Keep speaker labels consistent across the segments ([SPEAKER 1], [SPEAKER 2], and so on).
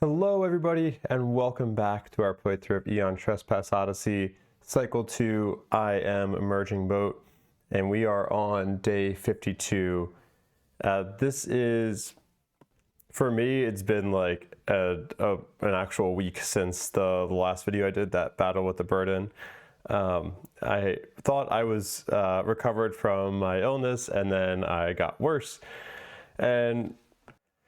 [SPEAKER 1] Hello everybody, and welcome back to our playthrough of Aeon Trespass Odyssey, Cycle 2, I am Emerging Boat, and we are on day 52. This is, for me, it's been like an actual week since the last video I did, that battle with the burden. I thought I was recovered from my illness, and then I got worse, and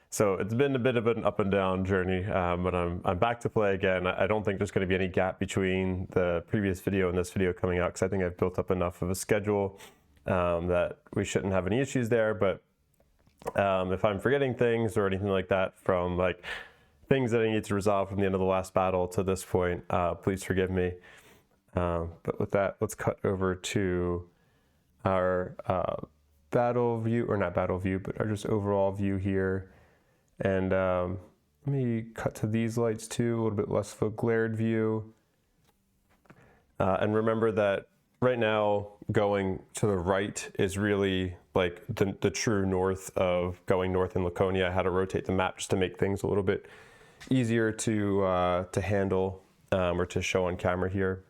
[SPEAKER 1] so it's been a bit of an up and down journey, but I'm back to play again. I don't think there's going to be any gap between the previous video and this video coming out, because I think I've built up enough of a schedule that we shouldn't have any issues there. But if I'm forgetting things or anything like that from like things that I need to resolve from the end of the last battle to this point, please forgive me. But with that, let's cut over to our battle view, or not battle view, but our just overall view here. And let me cut to these lights too, a little bit less of a glared view. And remember that right now going to the right is really like the true north of going north in Laconia. I had to rotate the map just to make things a little bit easier to handle or to show on camera here.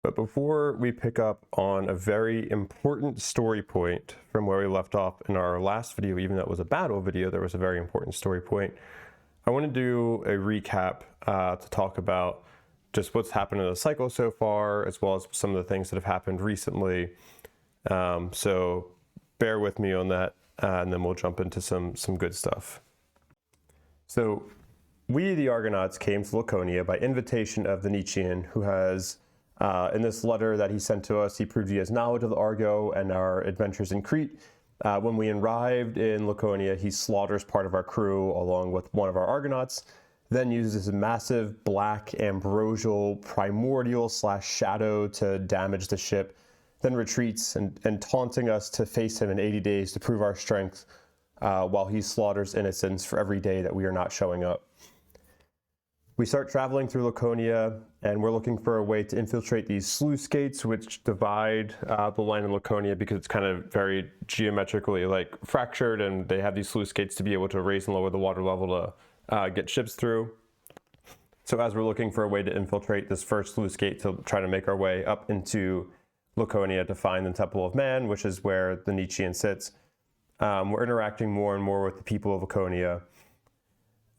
[SPEAKER 1] But before we pick up on a very important story point from where we left off in our last video, even though it was a battle video, there was a very important story point. I want to do a recap to talk about just what's happened in the cycle so far, as well as some of the things that have happened recently. So bear with me on that, and then we'll jump into some good stuff. So we, the Argonauts, came to Laconia by invitation of the Nymph, who has in this letter that he sent to us, he proved he has knowledge of the Argo and our adventures in Crete. When we arrived in Laconia, he slaughters part of our crew along with one of our Argonauts, then uses his massive black ambrosial primordial / shadow to damage the ship, then retreats and taunting us to face him in 80 days to prove our strength, while he slaughters innocents for every day that we are not showing up. We start traveling through Laconia, and we're looking for a way to infiltrate these sluice gates, which divide the land in Laconia, because it's kind of very geometrically like fractured, and they have these sluice gates to be able to raise and lower the water level to get ships through. So as we're looking for a way to infiltrate this first sluice gate to try to make our way up into Laconia to find the Temple of Man, which is where the Nymph sits, we're interacting more and more with the people of Laconia.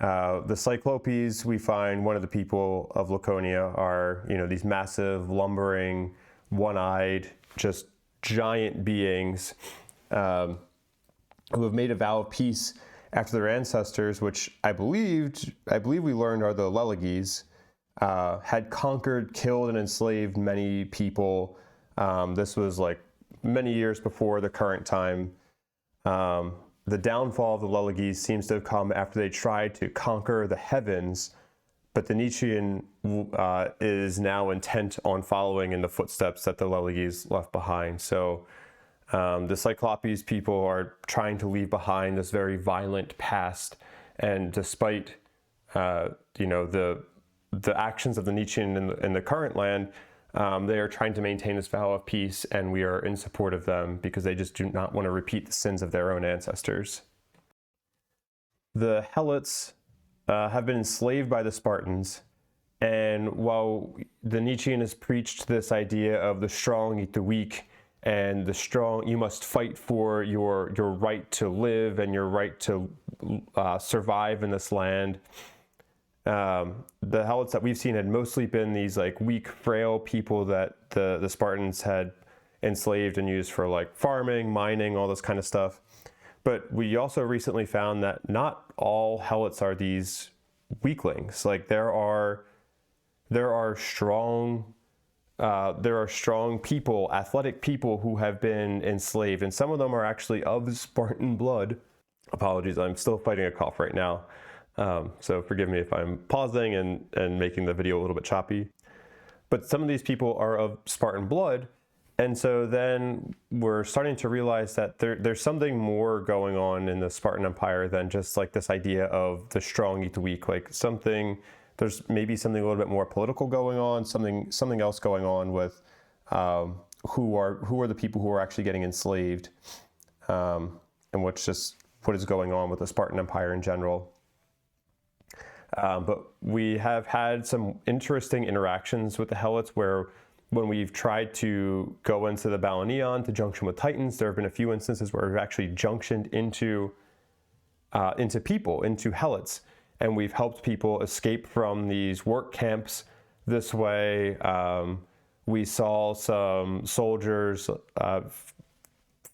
[SPEAKER 1] The Cyclopes, we find one of the people of Laconia are, these massive, lumbering, one-eyed, just giant beings who have made a vow of peace after their ancestors, which I believe we learned are the Leleges, had conquered, killed, and enslaved many people. This was like many years before the current time. The downfall of the Leleges seems to have come after they tried to conquer the heavens, but the Nymph is now intent on following in the footsteps that the Leleges left behind. So the Cyclopes people are trying to leave behind this very violent past, and despite the actions of the Nymph in the current land, they are trying to maintain this vow of peace, and we are in support of them because they just do not want to repeat the sins of their own ancestors. The Helots have been enslaved by the Spartans, and while the Nymph has preached this idea of the strong eat the weak, and the strong, you must fight for your right to live and your right to survive in this land. The Helots that we've seen had mostly been these like weak, frail people that the Spartans had enslaved and used for like farming, mining, all this kind of stuff. But we also recently found that not all Helots are these weaklings. Like there are strong people, athletic people who have been enslaved, and some of them are actually of Spartan blood. Apologies, I'm still fighting a cough right now. So forgive me if I'm pausing and making the video a little bit choppy. But some of these people are of Spartan blood, and so then we're starting to realize that there's something more going on in the Spartan Empire than just like this idea of the strong eat the weak. Like there's maybe something a little bit more political going on, something else going on with who are the people who are actually getting enslaved, and what is going on with the Spartan Empire in general. But we have had some interesting interactions with the Helots where when we've tried to go into the Balanion to junction with Titans, there have been a few instances where we've actually junctioned into people, into Helots, and we've helped people escape from these work camps this way. We saw some soldiers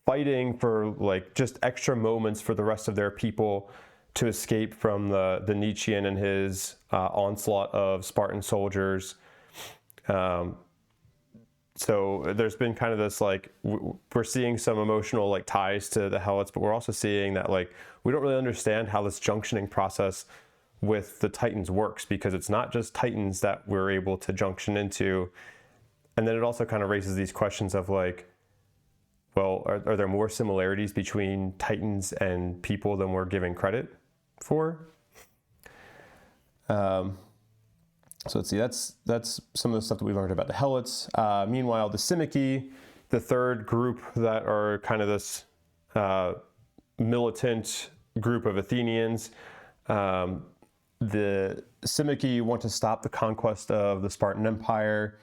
[SPEAKER 1] fighting for like just extra moments for the rest of their people to escape from the Nietzschean and his onslaught of Spartan soldiers. So there's been kind of this, like, we're seeing some emotional like ties to the Helots, but we're also seeing that like we don't really understand how this junctioning process with the Titans works, because it's not just Titans that we're able to junction into. And then it also kind of raises these questions of like, well, are there more similarities between Titans and people than we're giving credit for? So let's see, that's some of the stuff that we learned about the Helots. Meanwhile, the Symmachy, the third group that are kind of this militant group of Athenians, the Symmachy want to stop the conquest of the Spartan Empire.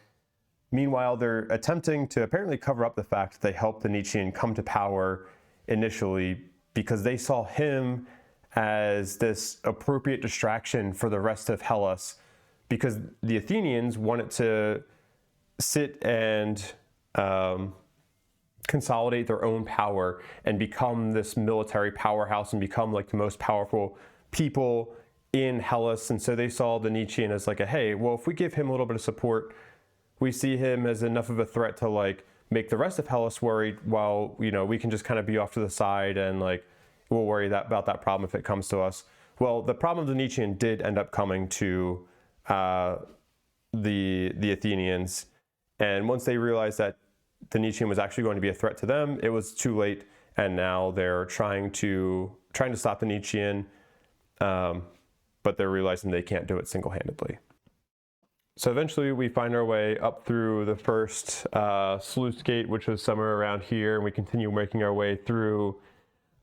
[SPEAKER 1] Meanwhile, they're attempting to apparently cover up the fact that they helped the Nietzschean come to power initially because they saw him as this appropriate distraction for the rest of Hellas, because the Athenians wanted to sit and consolidate their own power and become this military powerhouse and become like the most powerful people in Hellas. And so they saw the Nietzschean as like hey, well, if we give him a little bit of support, we see him as enough of a threat to like make the rest of Hellas worried, while, you know, we can just kind of be off to the side and like we'll worry about that problem if it comes to us. Well, the problem of the Nietzschean did end up coming to the Athenians, and once they realized that the Nietzschean was actually going to be a threat to them, it was too late, and now they're trying to stop the Nietzschean, but they're realizing they can't do it single-handedly. So eventually we find our way up through the first sluice gate, which was somewhere around here, and we continue making our way through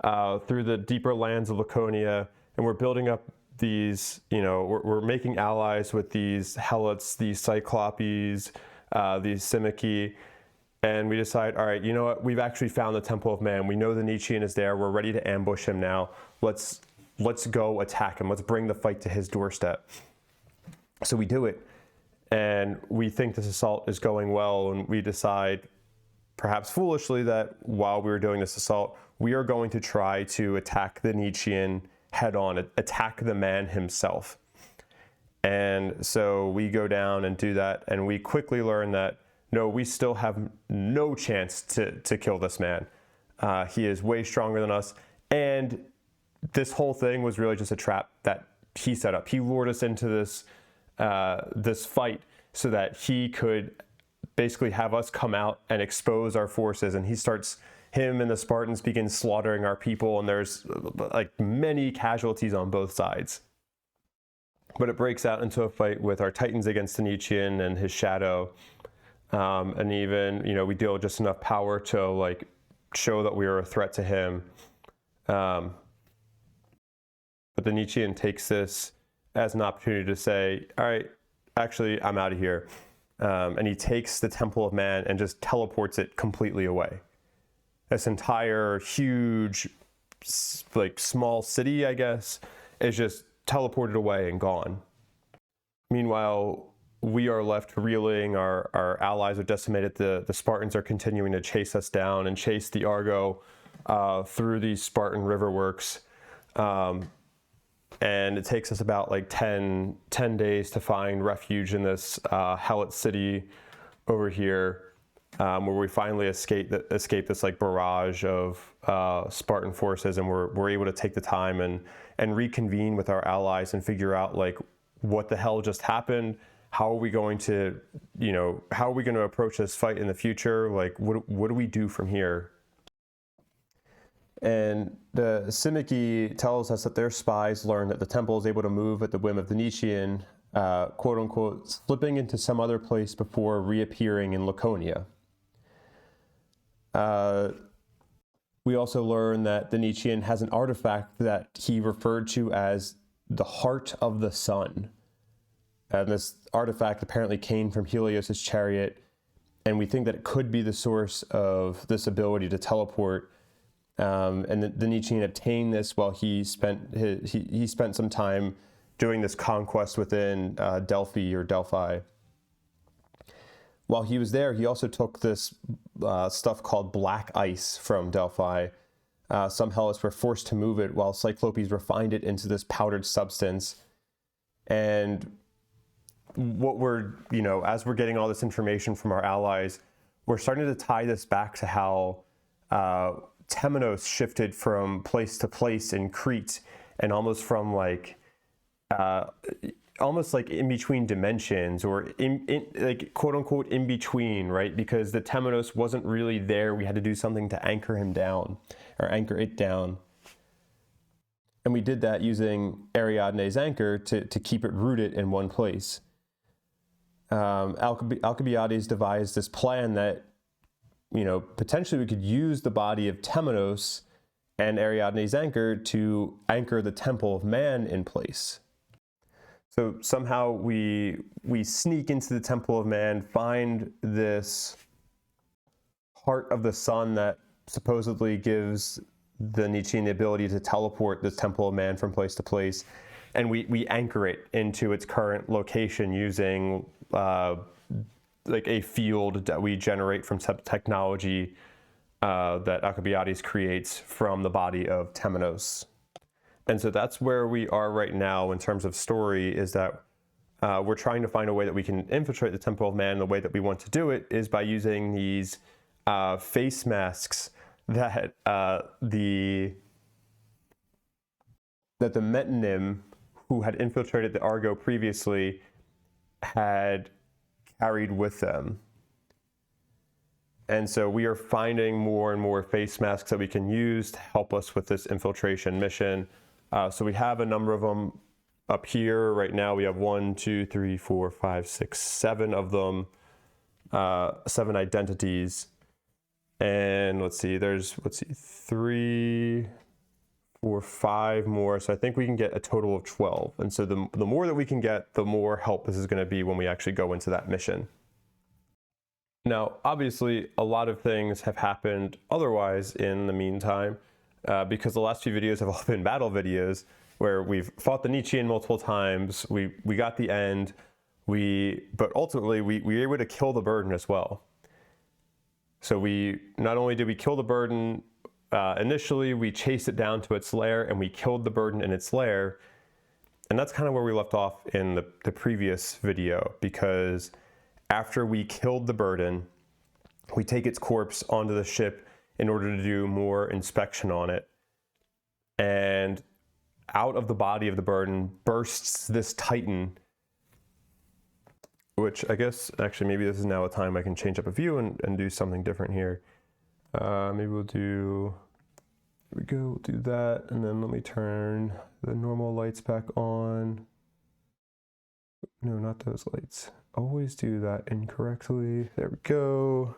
[SPEAKER 1] the deeper lands of Laconia, and we're building up these, you know, we're making allies with these Helots, these Cyclopes, these Symmachy, and we decide, all right, you know what, we've actually found the Temple of Man. We know the Nietzschean is there. We're ready to ambush him now. Let's go attack him. Let's bring the fight to his doorstep. So we do it, and we think this assault is going well, and we decide, perhaps foolishly, that while we were doing this assault, we are going to try to attack the Nietzschean head on, attack the man himself. And so we go down and do that, and we quickly learn that no, we still have no chance to kill this man. He is way stronger than us, and this whole thing was really just a trap that he set up. He lured us into this fight so that he could basically have us come out and expose our forces, and him and the Spartans begin slaughtering our people, and there's like many casualties on both sides. But it breaks out into a fight with our Titans against the Nietzschean and his shadow, and even, you know, we deal just enough power to like show that we are a threat to him. But the Nietzschean takes this as an opportunity to say, all right, actually, I'm out of here. And he takes the Temple of Man and just teleports it completely away. This entire huge, like, small city, I guess, is just teleported away and gone. Meanwhile, we are left reeling. Our allies are decimated. The Spartans are continuing to chase us down and chase the Argo through these Spartan riverworks. And it takes us about like 10 days to find refuge in this Helot city over here, where we finally escape this like barrage of Spartan forces, and we're able to take the time and reconvene with our allies and figure out like what the hell just happened. How are we going to approach this fight in the future? Like, what do we do from here? And the Symmachy tells us that their spies learned that the temple is able to move at the whim of the Nietzschean, quote unquote, slipping into some other place before reappearing in Laconia. We also learn that the Nietzschean has an artifact that he referred to as the heart of the sun. And this artifact apparently came from Helios's chariot, and we think that it could be the source of this ability to teleport. And the Nietzschean obtained this while he spent some time doing this conquest within Delphi. While he was there, he also took this stuff called black ice from Delphi. Some Hellists were forced to move it, while Cyclopes refined it into this powdered substance. And what we're, as we're getting all this information from our allies, we're starting to tie this back to how Temenos shifted from place to place in Crete, and almost from almost like in between dimensions, or in like quote unquote in between, right? Because the Temenos wasn't really there. We had to do something to anchor him down, or anchor it down. And we did that using Ariadne's anchor to keep it rooted in one place. Alcibiades devised this plan that, potentially we could use the body of Temenos and Ariadne's anchor to anchor the Temple of Man in place. So somehow we sneak into the Temple of Man, find this heart of the sun that supposedly gives the Nietzschean the ability to teleport the Temple of Man from place to place, and we anchor it into its current location using like a field that we generate from technology that Alcibiades creates from the body of Temenos. And so that's where we are right now in terms of story, is that we're trying to find a way that we can infiltrate the Temple of Man. The way that we want to do it is by using these face masks that the metonym who had infiltrated the Argo previously had carried with them. And so we are finding more and more face masks that we can use to help us with this infiltration mission. So we have a number of them up here. Right now we have 1, 2, 3, 4, 5, 6, 7 of them, 7 identities. And let's see, 3, 4, 5 more. So I think we can get a total of 12. And so the more that we can get, the more help this is going to be when we actually go into that mission. Now, obviously, a lot of things have happened otherwise in the meantime, because the last few videos have all been battle videos where we've fought the Nietzschean multiple times, we got the end, but ultimately we were able to kill the burden as well. So not only did we kill the burden initially, we chased it down to its lair and we killed the burden in its lair. And that's kind of where we left off in the previous video, because after we killed the burden, we take its corpse onto the ship in order to do more inspection on it. And out of the body of the burden bursts this Titan, which I guess, actually, maybe this is now a time I can change up a view and do something different here. Maybe we'll do, here we go, we'll do that. And then let me turn the normal lights back on. No, not those lights. Always do that incorrectly. There we go.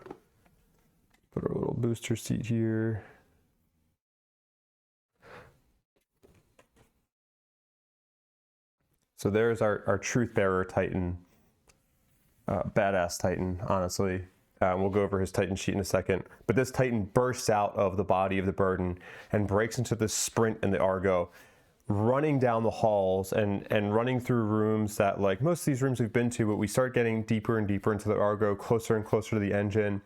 [SPEAKER 1] Put our little booster seat here. So there's our Truth Bearer Titan. Badass Titan, honestly. We'll go over his Titan sheet in a second. But this Titan bursts out of the body of the burden and breaks into this sprint in the Argo, running down the halls and running through rooms that, like most of these rooms we've been to, but we start getting deeper and deeper into the Argo, closer and closer to the engine.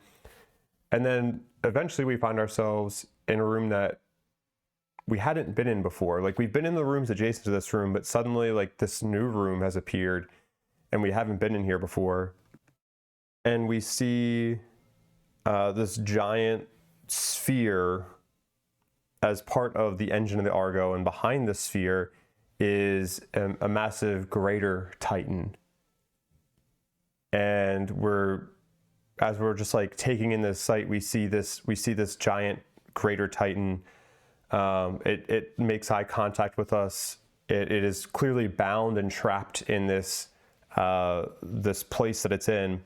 [SPEAKER 1] And then eventually we find ourselves in a room that we hadn't been in before. Like, we've been in the rooms adjacent to this room, but suddenly like this new room has appeared and we haven't been in here before. And we see this giant sphere as part of the engine of the Argo, and behind the sphere is a massive greater Titan. And as we're just like taking in this sight, we see this giant greater Titan. It makes eye contact with us. It is clearly bound and trapped in this place that it's in.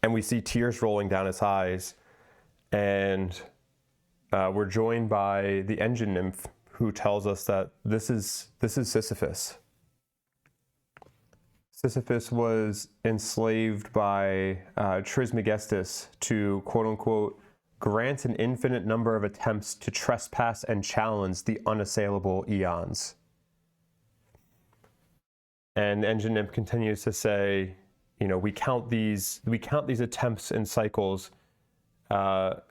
[SPEAKER 1] And we see tears rolling down its eyes. And we're joined by the engine nymph, who tells us that this is Sisyphus. Sisyphus was enslaved by Trismegistus to, quote unquote, grant an infinite number of attempts to trespass and challenge the unassailable eons. And Engine Nymph continues to say, you know, we count these attempts in cycles, and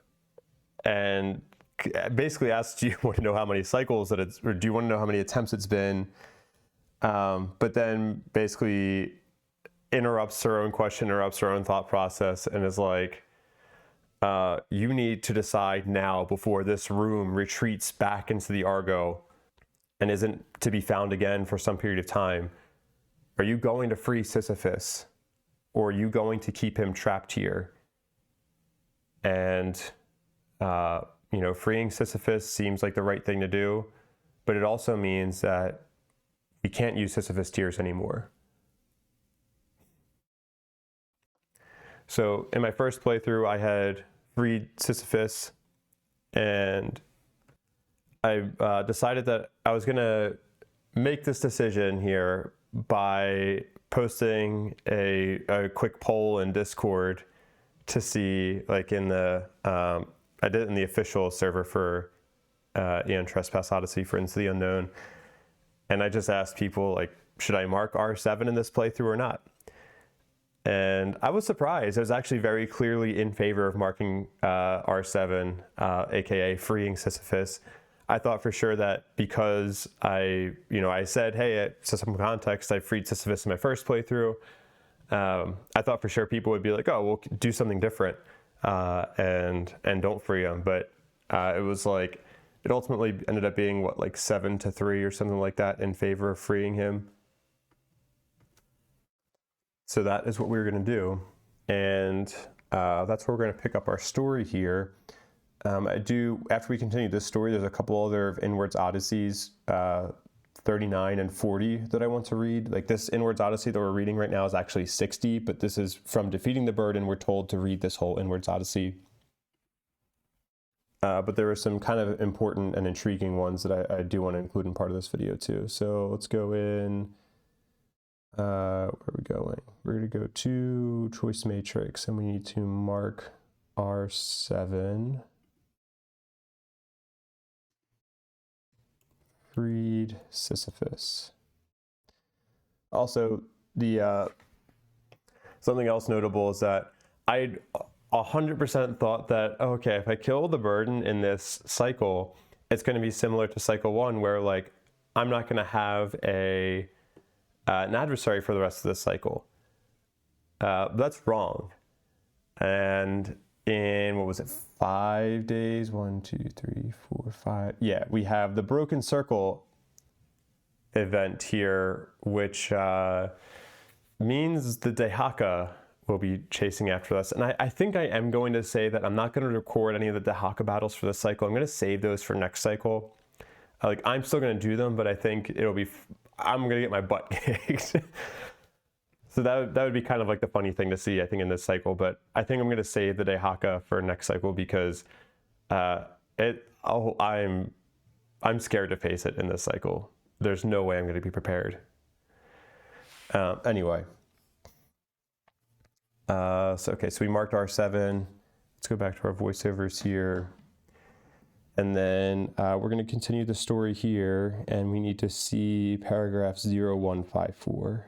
[SPEAKER 1] basically asks, do you want to know how many cycles that it's, or do you want to know how many attempts it's been? But then basically interrupts her own question, interrupts her own thought process, and is like, you need to decide now before this room retreats back into the Argo and isn't to be found again for some period of time. Are you going to free Sisyphus, or are you going to keep him trapped here? And, you know, freeing Sisyphus seems like the right thing to do, but it also means that we can't use Sisyphus tears anymore. So in my first playthrough, I had freed Sisyphus, and I decided that I was going to make this decision here by posting a quick poll in Discord to see, like, in the I did it in the official server for Aeon Trespass Odyssey for Into the Unknown, and I just asked people, like, should I mark R7 in this playthrough or not? And I was surprised. It was actually very clearly in favor of marking R7, aka freeing Sisyphus. I thought for sure that because I said, hey, to some context, I freed Sisyphus in my first playthrough. I thought for sure people would be like, oh, we'll do something different and don't free him. But it was like, it ultimately ended up being what, like 7-3 or something like that in favor of freeing him. So that is what we were going to do. And that's where we're going to pick up our story here. After we continue this story, there's a couple other Inwards Odysseys, 39 and 40, that I want to read. Like, this Inwards Odyssey that we're reading right now is actually 60, but this is from Defeating the Bird, and we're told to read this whole Inwards Odyssey. But there are some kind of important and intriguing ones that I do want to include in part of this video too. So let's go in, where are we going? We're going to go to Choice Matrix, and we need to mark R7. Freed Sisyphus. Also, the something else notable is that I'd 100% thought that, okay, if I kill the burden in this cycle, it's going to be similar to cycle 1, where, like, I'm not going to have an adversary for the rest of this cycle. That's wrong. And in, what was it, 5 days? 1, 2, 3, 4, 5. Yeah, we have the Broken Circle event here, which means the Dehaka will be chasing after us. And I think I am going to say that I'm not going to record any of the Dehaka battles for this cycle. I'm going to save those for next cycle. Like, I'm still going to do them, but I think I'm going to get my butt kicked. So that would be kind of like the funny thing to see, I think, in this cycle. But I think I'm going to save the Dehaka for next cycle because I'm scared to face it in this cycle. There's no way I'm going to be prepared. Anyway. So we marked R7. Let's go back to our voiceovers here. And then we're going to continue the story here, and we need to see paragraph 0154.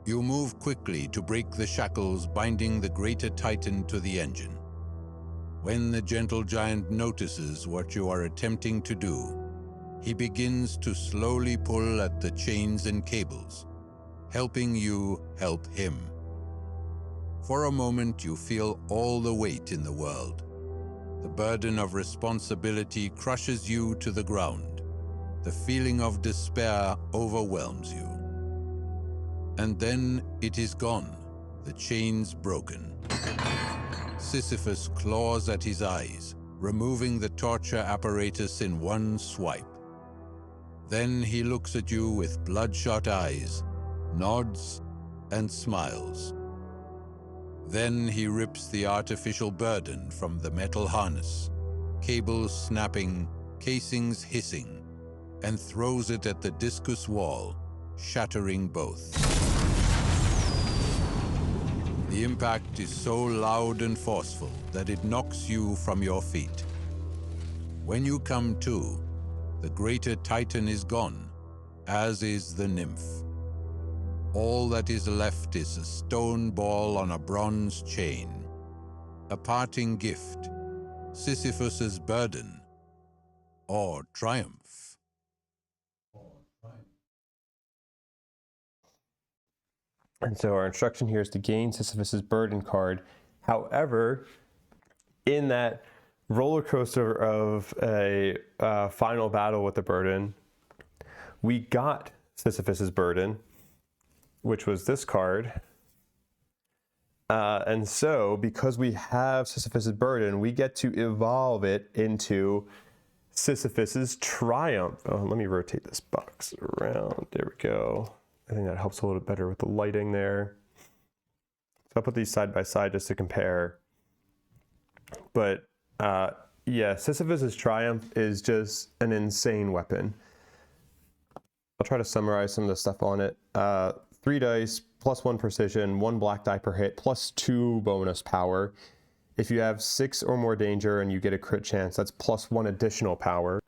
[SPEAKER 2] You move quickly to break the shackles binding the greater Titan to the engine. When the gentle giant notices what you are attempting to do, he begins to slowly pull at the chains and cables, helping you help him. For a moment, you feel all the weight in the world. The burden of responsibility crushes you to the ground. The feeling of despair overwhelms you. And then it is gone, the chains broken. Sisyphus claws at his eyes, removing the torture apparatus in one swipe. Then he looks at you with bloodshot eyes, nods, and smiles. Then he rips the artificial burden from the metal harness, cables snapping, casings hissing, and throws it at the discus wall, shattering both. The impact is so loud and forceful that it knocks you from your feet. When you come to, the greater titan is gone, as is the nymph. All that is left is a stone ball on a bronze chain, a parting gift, Sisyphus's burden, or triumph.
[SPEAKER 1] And so our instruction here is to gain Sisyphus's burden card. However, in that roller coaster of a final battle with the burden, we got Sisyphus's burden, which was this card. And so, because we have Sisyphus's burden, we get to evolve it into Sisyphus's triumph. Oh, let me rotate this box around. There we go. I think that helps a little bit better with the lighting there. So I'll put these side by side just to compare. But yeah, Sisyphus's triumph is just an insane weapon. I'll try to summarize some of the stuff on it. 3 dice, +1 precision, 1 black die per hit, +2 bonus power. If you have 6 or more danger and you get a crit chance, that's +1 additional power.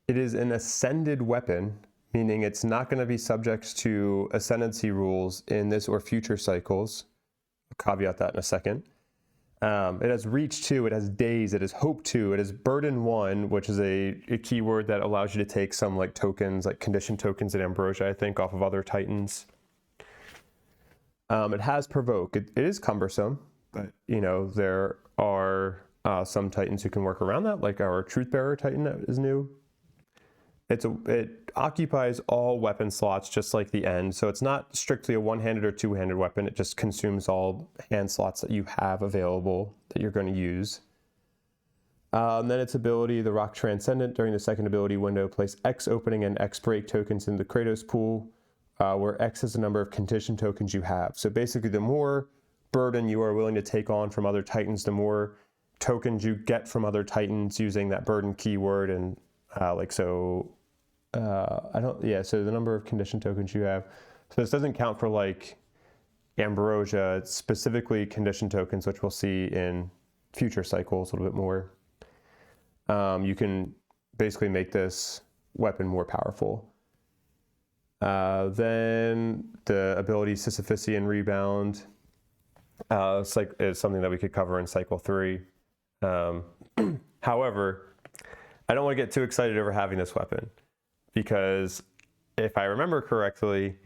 [SPEAKER 1] It is an ascended weapon, meaning it's not going to be subject to ascendancy rules in this or future cycles. I'll caveat that in a second. It has reach 2, it has daze, it has hope 2, it has burden 1, which is a keyword that allows you to take some like tokens, like condition tokens and ambrosia, I think, off of other titans. It has provoke. It is cumbersome, but you know, there are some titans who can work around that, like our truth bearer titan that is new. It occupies all weapon slots just like the end, so it's not strictly a one-handed or two-handed weapon. It just consumes all hand slots that you have available that you're going to use. And then its ability, the Rock Transcendent, during the second ability window, place X opening and X break tokens in the Kratos pool, where X is the number of condition tokens you have. So basically, the more burden you are willing to take on from other titans, the more tokens you get from other titans using that burden keyword, and so the number of condition tokens you have. So this doesn't count for like ambrosia. It's specifically condition tokens, which we'll see in future cycles a little bit more. You can basically make this weapon more powerful. Then the ability Sisyphusian Rebound. It's something that we could cover in cycle 3. However, I don't want to get too excited over having this weapon, because if I remember correctly,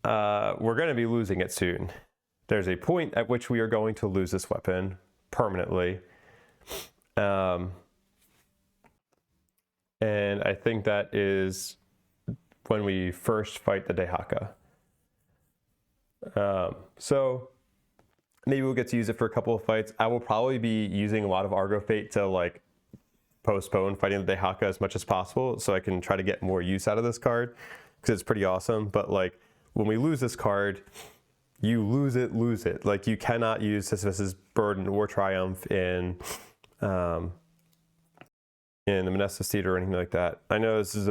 [SPEAKER 1] we're going to be losing it soon. There's a point at which we are going to lose this weapon permanently. And I think that is when we first fight the Dehaka. So maybe we'll get to use it for a couple of fights. I will probably be using a lot of Argo Fate to like postpone fighting the Dehaka as much as possible, so I can try to get more use out of this card, because it's pretty awesome. But like, when we lose this card, you lose it. Like, you cannot use Sisyphus's burden or triumph in the Mnestis Theater or anything like that. I know this is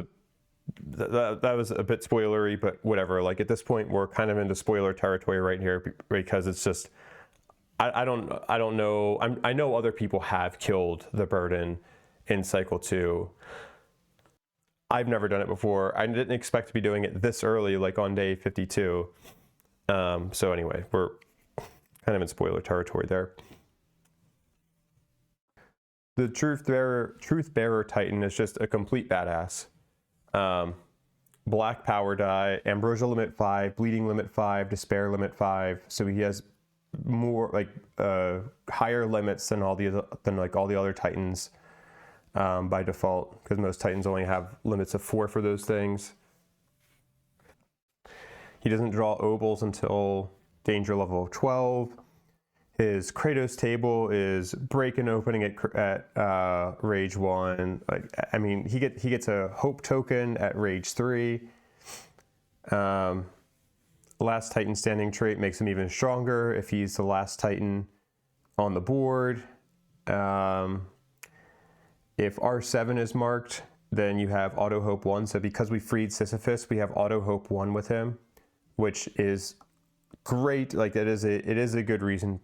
[SPEAKER 1] that was a bit spoilery, but whatever. Like, at this point, we're kind of into spoiler territory right here, because it's just I don't know. I know other people have killed the burden in cycle 2. I've never done it before. I didn't expect to be doing it this early, like on day 52. So anyway, we're kind of in spoiler territory there. The Truth Bearer Titan is just a complete badass. Black power die, ambrosia limit 5, bleeding limit 5, despair limit 5. So he has more like higher limits than all the other titans. By default, because most titans only have limits of 4 for those things. He doesn't draw obols until danger level 12. His Kratos table is break and opening at rage 1. He gets a hope token at rage 3. last Titan standing trait makes him even stronger if he's the last Titan on the board. If R7 is marked, then you have Auto Hope 1. So because we freed Sisyphus, we have Auto Hope 1 with him, which is great. Like it is a good reason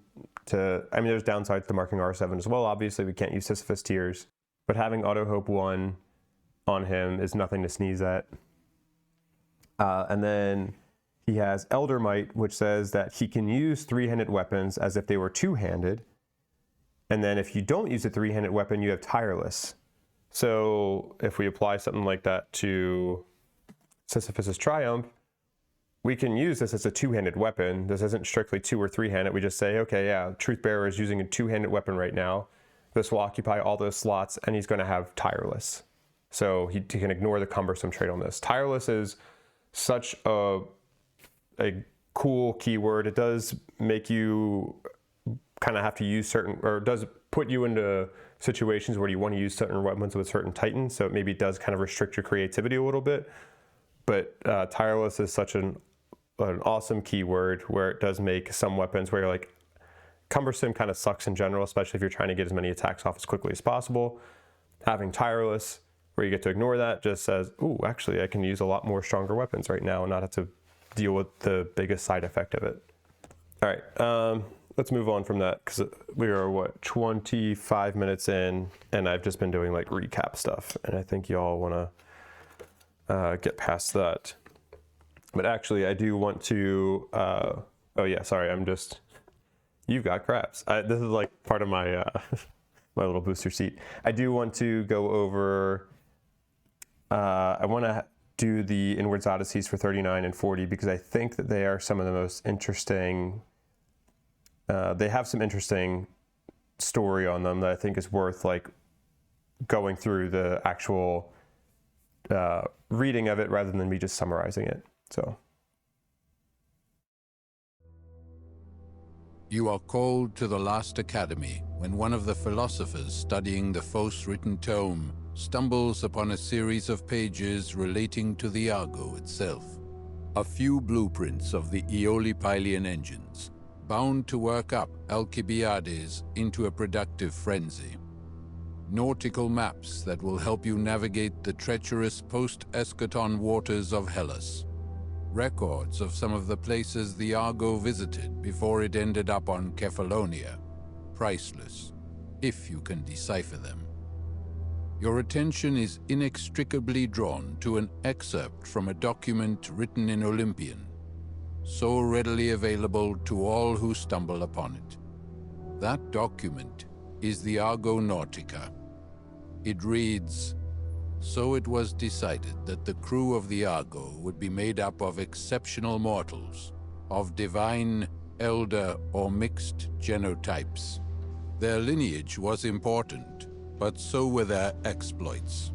[SPEAKER 1] to, I mean, there's downsides to marking R7 as well. Obviously we can't use Sisyphus tiers, but having Auto Hope 1 on him is nothing to sneeze at. And then he has Elder Might, which says that he can use three-handed weapons as if they were two-handed. And then if you don't use a three-handed weapon, you have Tireless. So if we apply something like that to Sisyphus's Triumph, we can use this as a two-handed weapon. This isn't strictly two or three-handed. We just say, okay, yeah, Truthbearer is using a two-handed weapon right now. This will occupy all those slots, and he's going to have Tireless. So he can ignore the cumbersome trait on this. Tireless is such a cool keyword. It does make you kind of have to use certain, or does put you into situations where you want to use certain weapons with certain titans, so it maybe does kind of restrict your creativity a little bit. But Tireless is such an awesome keyword where it does make some weapons where you're like, cumbersome kind of sucks in general, especially if you're trying to get as many attacks off as quickly as possible. Having Tireless, where you get to ignore that, just says, ooh, actually I can use a lot more stronger weapons right now and not have to deal with the biggest side effect of it. All right, let's move on from that, because we are, 25 minutes in, and I've just been doing like recap stuff, and I think y'all want to get past that. But actually, I do want to, oh yeah, sorry, you've got crabs. This is like part of my, my little booster seat. I do want to go over, I want to do the Inwards Odysseys for 39 and 40, because I think that they are some of the most interesting. They have some interesting story on them that I think is worth like going through the actual reading of it rather than me just summarizing it. So.
[SPEAKER 2] You are called to the last academy when one of the philosophers studying the Phos-written tome stumbles upon a series of pages relating to the Argo itself. A few blueprints of the Aeolipylian engines, bound to work up Alcibiades into a productive frenzy. Nautical maps that will help you navigate the treacherous post-eschaton waters of Hellas. Records of some of the places the Argo visited before it ended up on Kephallonia. Priceless, if you can decipher them. Your attention is inextricably drawn to an excerpt from a document written in Olympian, so readily available to all who stumble upon it. That document is the Argo Nautica. It reads, "So it was decided that the crew of the Argo would be made up of exceptional mortals, of divine, elder, or mixed genotypes. Their lineage was important, but so were their exploits.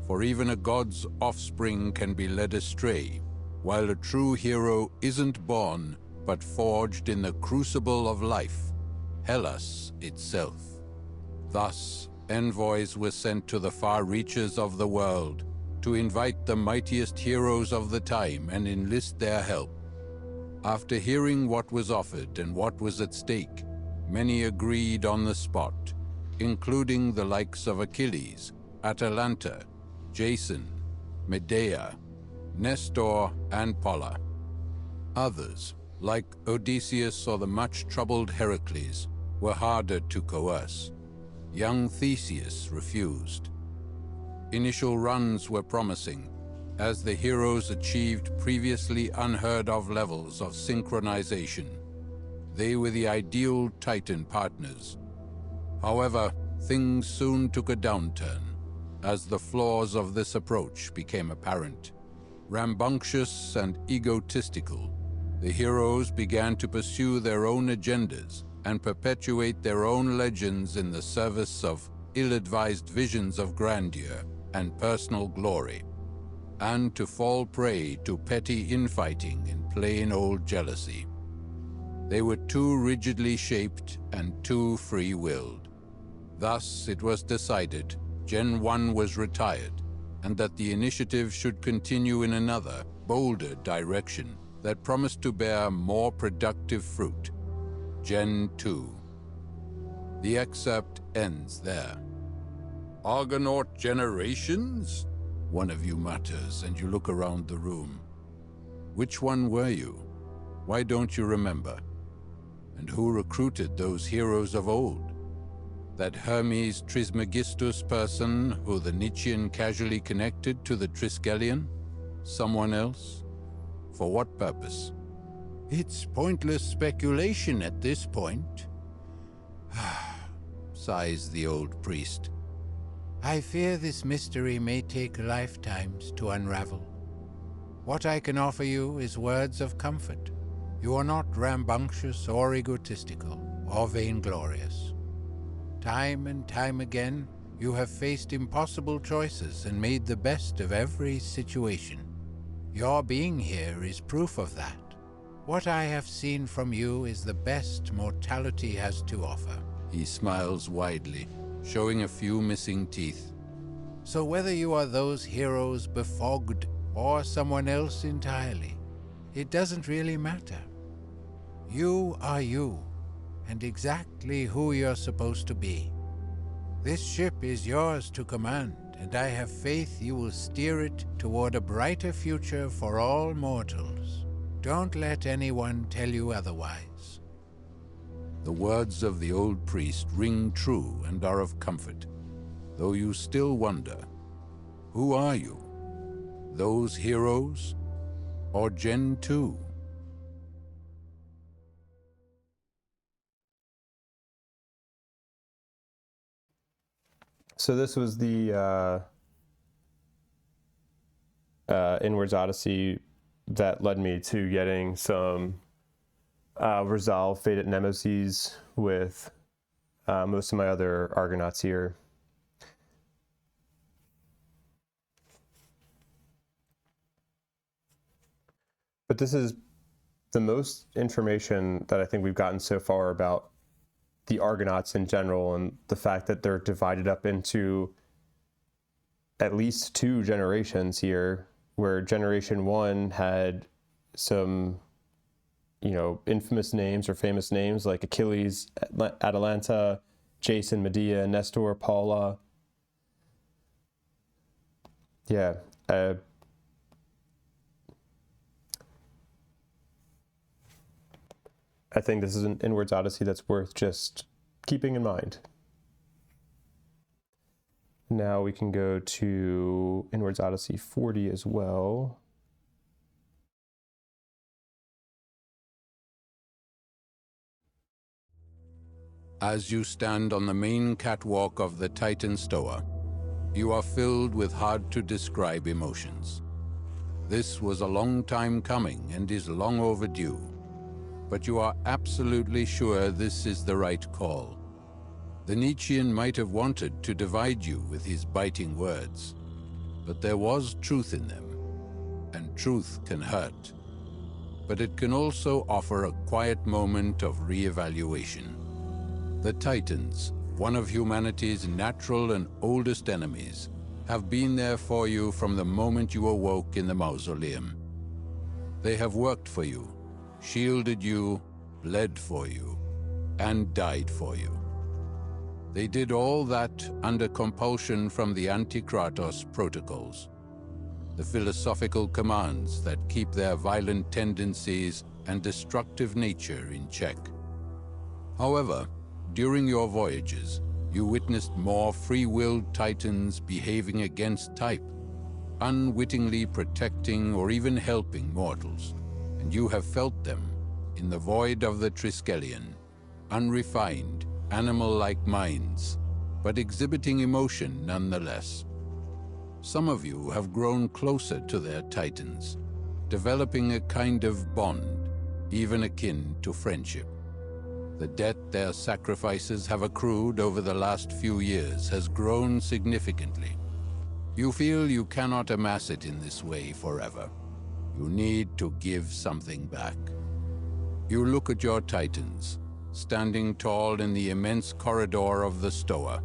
[SPEAKER 2] For even a god's offspring can be led astray, while a true hero isn't born, but forged in the crucible of life, Hellas itself. Thus, envoys were sent to the far reaches of the world to invite the mightiest heroes of the time and enlist their help. After hearing what was offered and what was at stake, many agreed on the spot, including the likes of Achilles, Atalanta, Jason, Medea, Nestor, and Polla. Others, like Odysseus or the much-troubled Heracles, were harder to coerce. Young Theseus refused. Initial runs were promising, as the heroes achieved previously unheard-of levels of synchronization. They were the ideal Titan partners. However, things soon took a downturn, as the flaws of this approach became apparent. Rambunctious and egotistical, the heroes began to pursue their own agendas and perpetuate their own legends in the service of ill-advised visions of grandeur and personal glory, and to fall prey to petty infighting and plain old jealousy. They were too rigidly shaped and too free-willed. Thus, it was decided Gen 1 was retired, and that the initiative should continue in another, bolder direction, that promise to bear more productive fruit. Gen 2. The excerpt ends there. Argonaut generations? One of you mutters, and you look around the room. Which one were you? Why don't you remember? And who recruited those heroes of old? That Hermes Trismegistus person who the Nietzschean casually connected to the Triskelion? Someone else? For what purpose? It's pointless speculation at this point, sighs the old priest. I fear this mystery may take lifetimes to unravel. What I can offer you is words of comfort. You are not rambunctious or egotistical or vainglorious. Time and time again, you have faced impossible choices and made the best of every situation. Your being here is proof of that. What I have seen from you is the best mortality has to offer. He smiles widely, showing a few missing teeth. So whether you are those heroes befogged or someone else entirely, it doesn't really matter. You are you, and exactly who you're supposed to be. This ship is yours to command, and I have faith you will steer it toward a brighter future for all mortals. Don't let anyone tell you otherwise. The words of the old priest ring true and are of comfort, though you still wonder, who are you? Those heroes? Or Gen 2?
[SPEAKER 1] So this was the Inwards Odyssey that led me to getting some resolve Fated Nemesis with most of my other Argonauts here. But this is the most information that I think we've gotten so far about the Argonauts in general, and the fact that they're divided up into at least 2 generations here, where Generation 1 had some, infamous names or famous names like Achilles, Atalanta, Jason, Medea, Nestor, Paula. Yeah. I think this is an Inwards Odyssey that's worth just keeping in mind. Now we can go to Inwards Odyssey 40 as well.
[SPEAKER 2] As you stand on the main catwalk of the Titan Stoa, you are filled with hard-to-describe emotions. This was a long time coming and is long overdue, but you are absolutely sure this is the right call. The Nietzschean might have wanted to divide you with his biting words, but there was truth in them, and truth can hurt. But it can also offer a quiet moment of re-evaluation. The Titans, one of humanity's natural and oldest enemies, have been there for you from the moment you awoke in the mausoleum. They have worked for you, shielded you, bled for you, and died for you. They did all that under compulsion from the Anti-Kratos protocols, the philosophical commands that keep their violent tendencies and destructive nature in check. However, during your voyages, you witnessed more free-willed Titans behaving against type, unwittingly protecting or even helping mortals, and you have felt them in the void of the Triskelion, unrefined, animal-like minds, but exhibiting emotion nonetheless. Some of you have grown closer to their Titans, developing a kind of bond, even akin to friendship. The debt their sacrifices have accrued over the last few years has grown significantly. You feel you cannot amass it in this way forever. You need to give something back. You look at your Titans, standing tall in the immense corridor of the Stoa,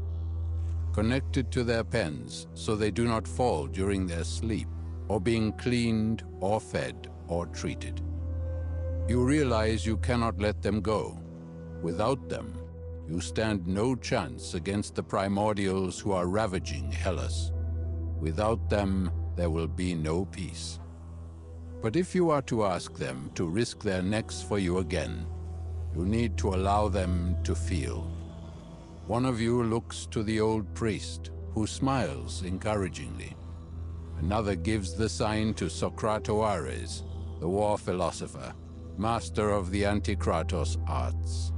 [SPEAKER 2] connected to their pens so they do not fall during their sleep, or being cleaned or fed or treated. You realize you cannot let them go. Without them, you stand no chance against the primordials who are ravaging Hellas. Without them, there will be no peace. But if you are to ask them to risk their necks for you again, you need to allow them to feel. One of you looks to the old priest, who smiles encouragingly. Another gives the sign to Socratoares, the war philosopher, master of the Antikratos arts.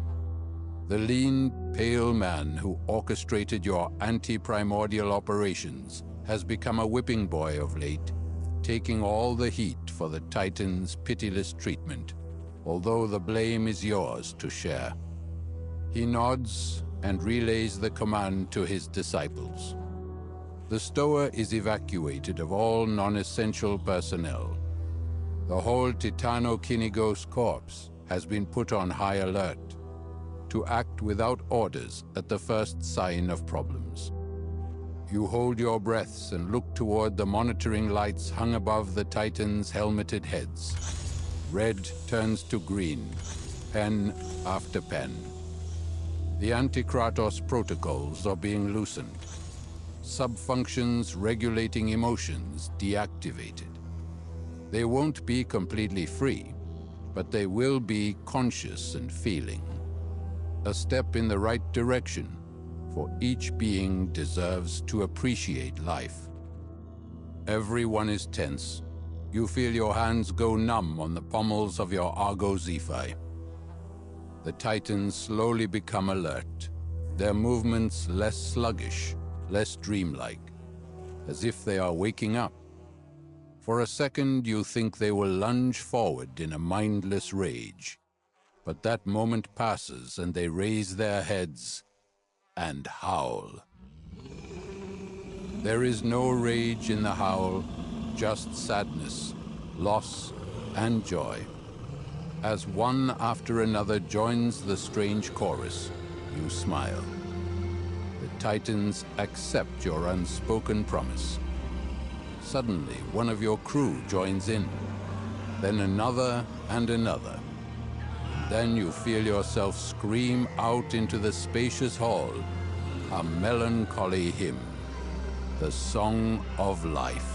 [SPEAKER 2] The lean, pale man who orchestrated your anti-primordial operations has become a whipping boy of late, taking all the heat for the Titan's pitiless treatment, although the blame is yours to share. He nods and relays the command to his disciples. The Stoa is evacuated of all non-essential personnel. The whole Titano-Kinigos corps has been put on high alert to act without orders at the first sign of problems. You hold your breaths and look toward the monitoring lights hung above the Titans' helmeted heads. Red turns to green, pen after pen. The Antikratos protocols are being loosened. Subfunctions regulating emotions deactivated. They won't be completely free, but they will be conscious and feeling. A step in the right direction, for each being deserves to appreciate life. Everyone is tense. You feel your hands go numb on the pommels of your Argo Zephi. The Titans slowly become alert, their movements less sluggish, less dreamlike, as if they are waking up. For a second, you think they will lunge forward in a mindless rage. But that moment passes and they raise their heads and howl. There is no rage in the howl, just sadness, loss, and joy. As one after another joins the strange chorus, you smile. The Titans accept your unspoken promise. Suddenly, one of your crew joins in, then another and another. Then you feel yourself scream out into the spacious hall, a melancholy hymn, the Song of Life.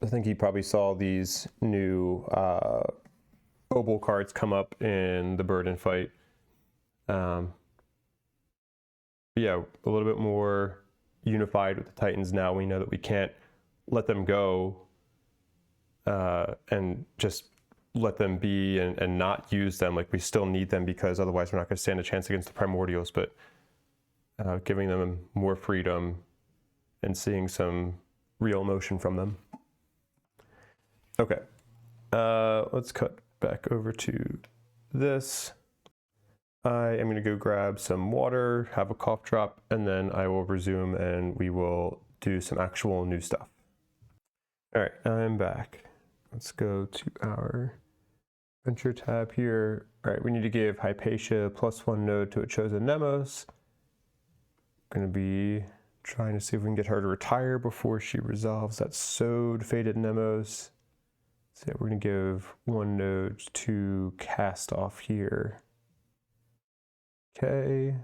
[SPEAKER 1] I think he probably saw these new Obel cards come up in the Burden fight. Yeah, a little bit more unified with the Titans now. We know that we can't let them go and just let them be and not use them. Like, we still need them because otherwise we're not going to stand a chance against the Primordials, but giving them more freedom and seeing some real emotion from them. Okay, let's cut back over to this. I am going to go grab some water, have a cough drop, and then I will resume and we will do some actual new stuff. All right, I'm back. Let's go to our Venture tab here. All right, we need to give Hypatia +1 node to a chosen Nemos. Going to be trying to see if we can get her to retire before she resolves that Sewed Fated Nemos. So we're going to give 1 node to Cast Off here. Okay.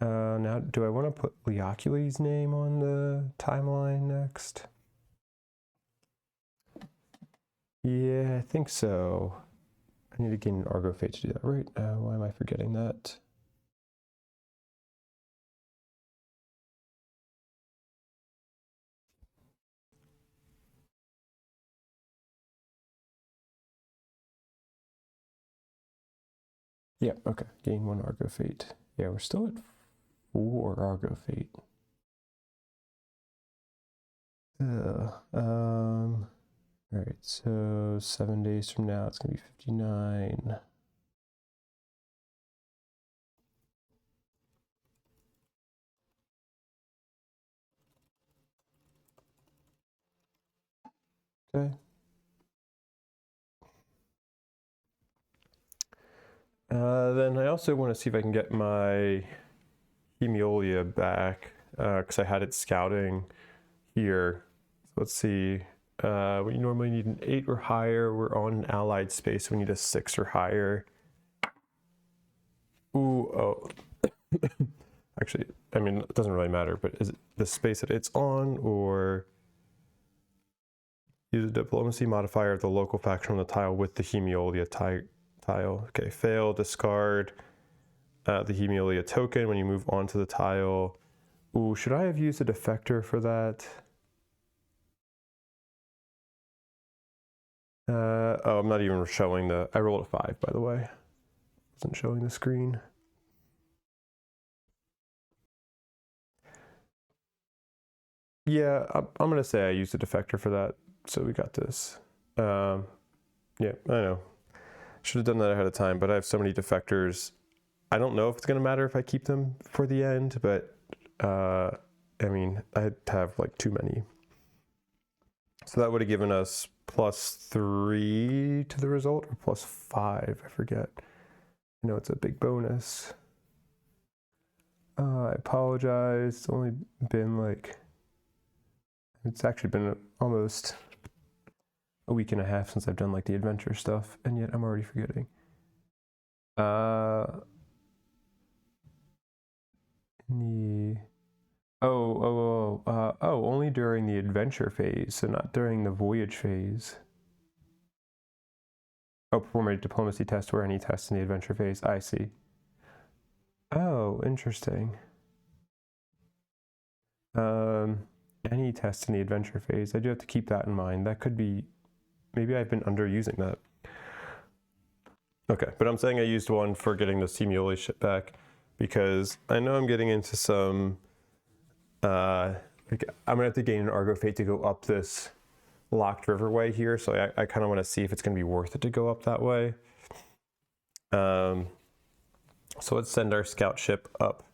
[SPEAKER 1] Now, do I want to put Leocules' name on the timeline next? Yeah, I think so. I need to gain an Argo Fate to do that, right? Why am I forgetting that? Yeah, okay. Gain 1 Argo Fate. Yeah, we're still at 4 Argo Fate. All right, so 7 days from now, it's gonna be 59. Okay. Then I also want to see if I can get my Hemiolia back, because I had it scouting here. So let's see. We normally need an 8 or higher. We're on an allied space, so we need a 6 or higher. Ooh, oh. Actually, I mean, it doesn't really matter, but is it the space that it's on, or use a diplomacy modifier of the local faction on the tile with the Hemiolia tile. Okay, fail, discard the Hemiolia token when you move onto the tile. Ooh, should I have used a defector for that? Oh, I'm not even showing the, I rolled a 5, by the way. Wasn't showing the screen. Yeah, I'm gonna say I used a defector for that, so we got this. Yeah, I know. Should have done that ahead of time, but I have so many defectors. I don't know if it's gonna matter if I keep them for the end, but I mean, I'd have like too many. So that would have given us +3 to the result, or +5, I forget. I know it's a big bonus. I apologize, it's only been like, it's actually been almost a week and a half since I've done like the adventure stuff, and yet I'm already forgetting. Only during the adventure phase, so not during the voyage phase. Oh, perform a diplomacy test or any test in the adventure phase. I see. Oh, interesting. Any test in the adventure phase. I do have to keep that in mind. That could be, maybe I've been underusing that. Okay, but I'm saying I used one for getting the Hemiolia ship back because I know I'm getting into some, like I'm gonna have to gain an Argo fate to go up this locked riverway here, so I kind of want to see if it's gonna be worth it to go up that way. So let's send our scout ship up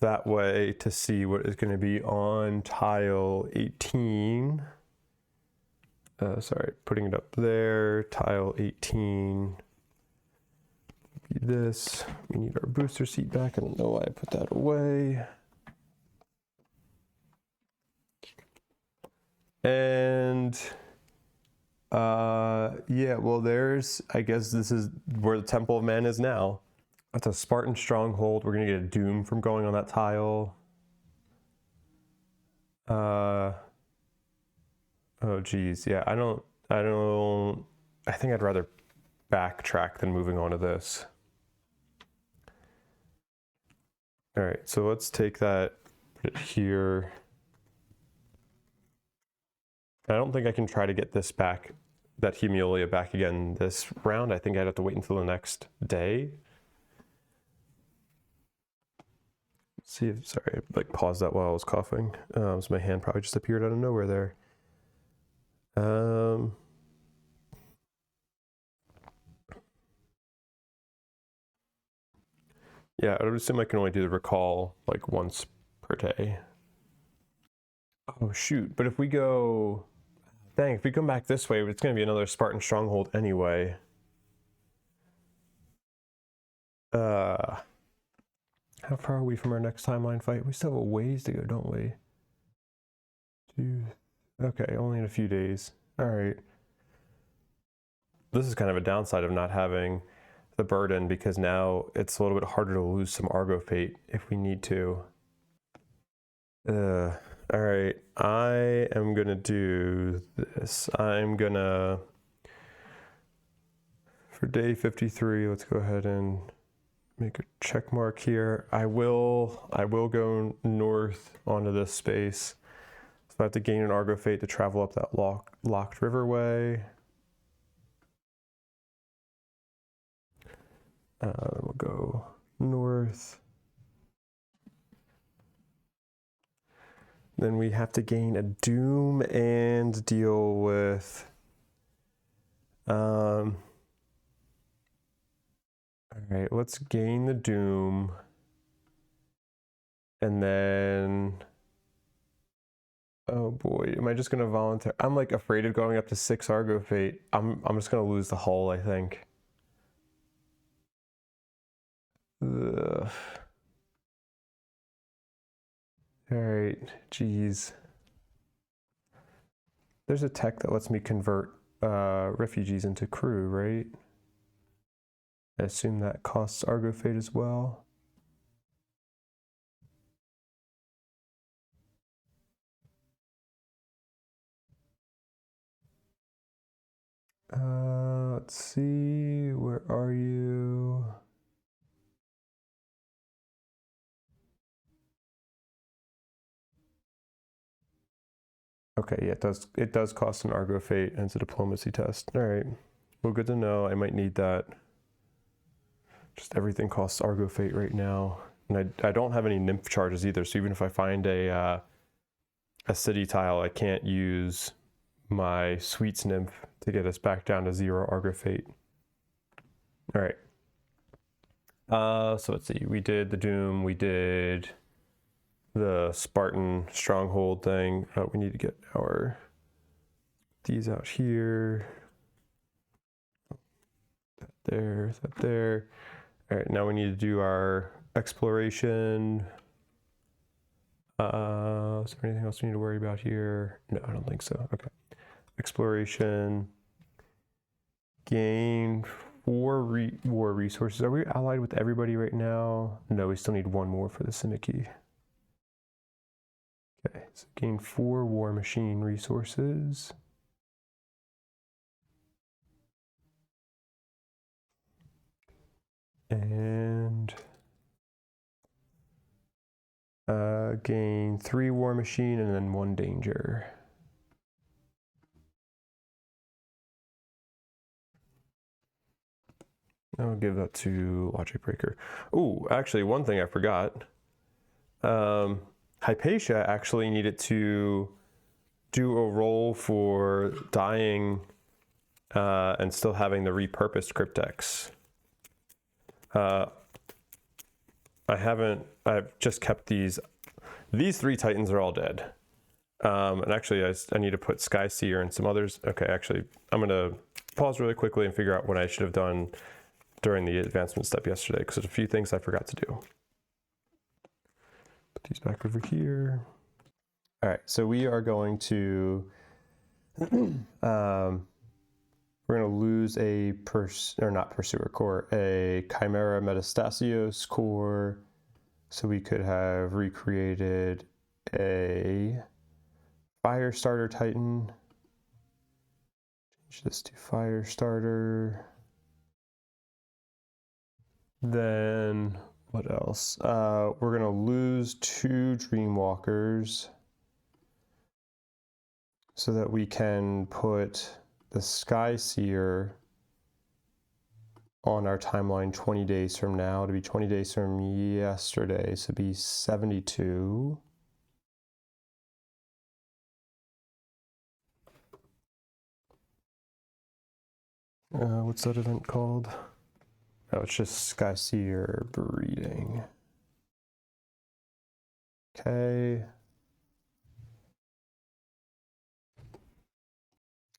[SPEAKER 1] that way to see what is going to be on tile 18. Sorry, putting it up there. Tile 18. This. We need our booster seat back. I don't know why I put that away. And yeah, well, there's, I guess this is where the Temple of Man is now. That's a Spartan stronghold. We're gonna get a doom from going on that tile. Oh geez, yeah, I think I'd rather backtrack than moving on to this. All right, so let's take that, put it here. I don't think I can try to get this back, that Hemiolia back again this round. I think I'd have to wait until the next day. See if, sorry, I like paused that while I was coughing. So my hand probably just appeared out of nowhere there. Yeah, I would assume I can only do the recall like once per day. Oh shoot, but if we go, dang, if we come back this way, it's gonna be another Spartan stronghold anyway. How far are we from our next timeline fight? We still have a ways to go, don't we? Okay, only in a few days. All right. This is kind of a downside of not having the burden, because now it's a little bit harder to lose some Argo fate if we need to. All right, I am gonna do this. I'm gonna, for day 53, let's go ahead and make a check mark here. I will go north onto this space. So I have to gain an Argo fate to travel up that locked riverway. We'll go north. Then we have to gain a doom and deal with all right, let's gain the doom. And then, oh boy, am I just gonna volunteer? I'm like afraid of going up to 6 Argo fate. I'm just gonna lose the hull, I think. Ugh. All right, geez. There's a tech that lets me convert refugees into crew, right? I assume that costs Argo Fate as well. Let's see, where are you? Okay, yeah, it does cost an Argo Fate, and it's a diplomacy test. All right, well, good to know. I might need that. Just everything costs Argo Fate right now, and I don't have any Nymph charges either. So even if I find a city tile, I can't use my Sweets Nymph to get us back down to 0 Argo Fate. All right. So let's see. We did the Doom. We did the Spartan Stronghold thing. We need to get these out here. That there. All right. Now we need to do our exploration. Is there anything else we need to worry about here? No, I don't think so. Okay. Exploration. Gain 4 war resources. Are we allied with everybody right now? No, we still need 1 more for the Symmachy. Okay, so gain 4 war machine resources. And gain 3 war machine and then 1 danger. I'll give that to Logic Breaker. Oh, actually, one thing I forgot. Hypatia actually needed to do a roll for dying and still having the repurposed Cryptex. I've just kept these 3 Titans are all dead. And actually I need to put Sky Seer and some others. Okay, actually, I'm gonna pause really quickly and figure out what I should have done during the advancement step yesterday, because there's a few things I forgot to do. Put these back over here. All right, so we are going to, we're gonna lose a Pursuer core, a Chimera Metastasios core, so we could have recreated a Firestarter Titan. Change this to Firestarter. Then what else? We're gonna lose 2 Dreamwalkers so that we can put the Sky Seer on our timeline 20 days from now to be 20 days from yesterday, so be 72. What's that event called? Oh, it's just Sky Seer breeding. Okay.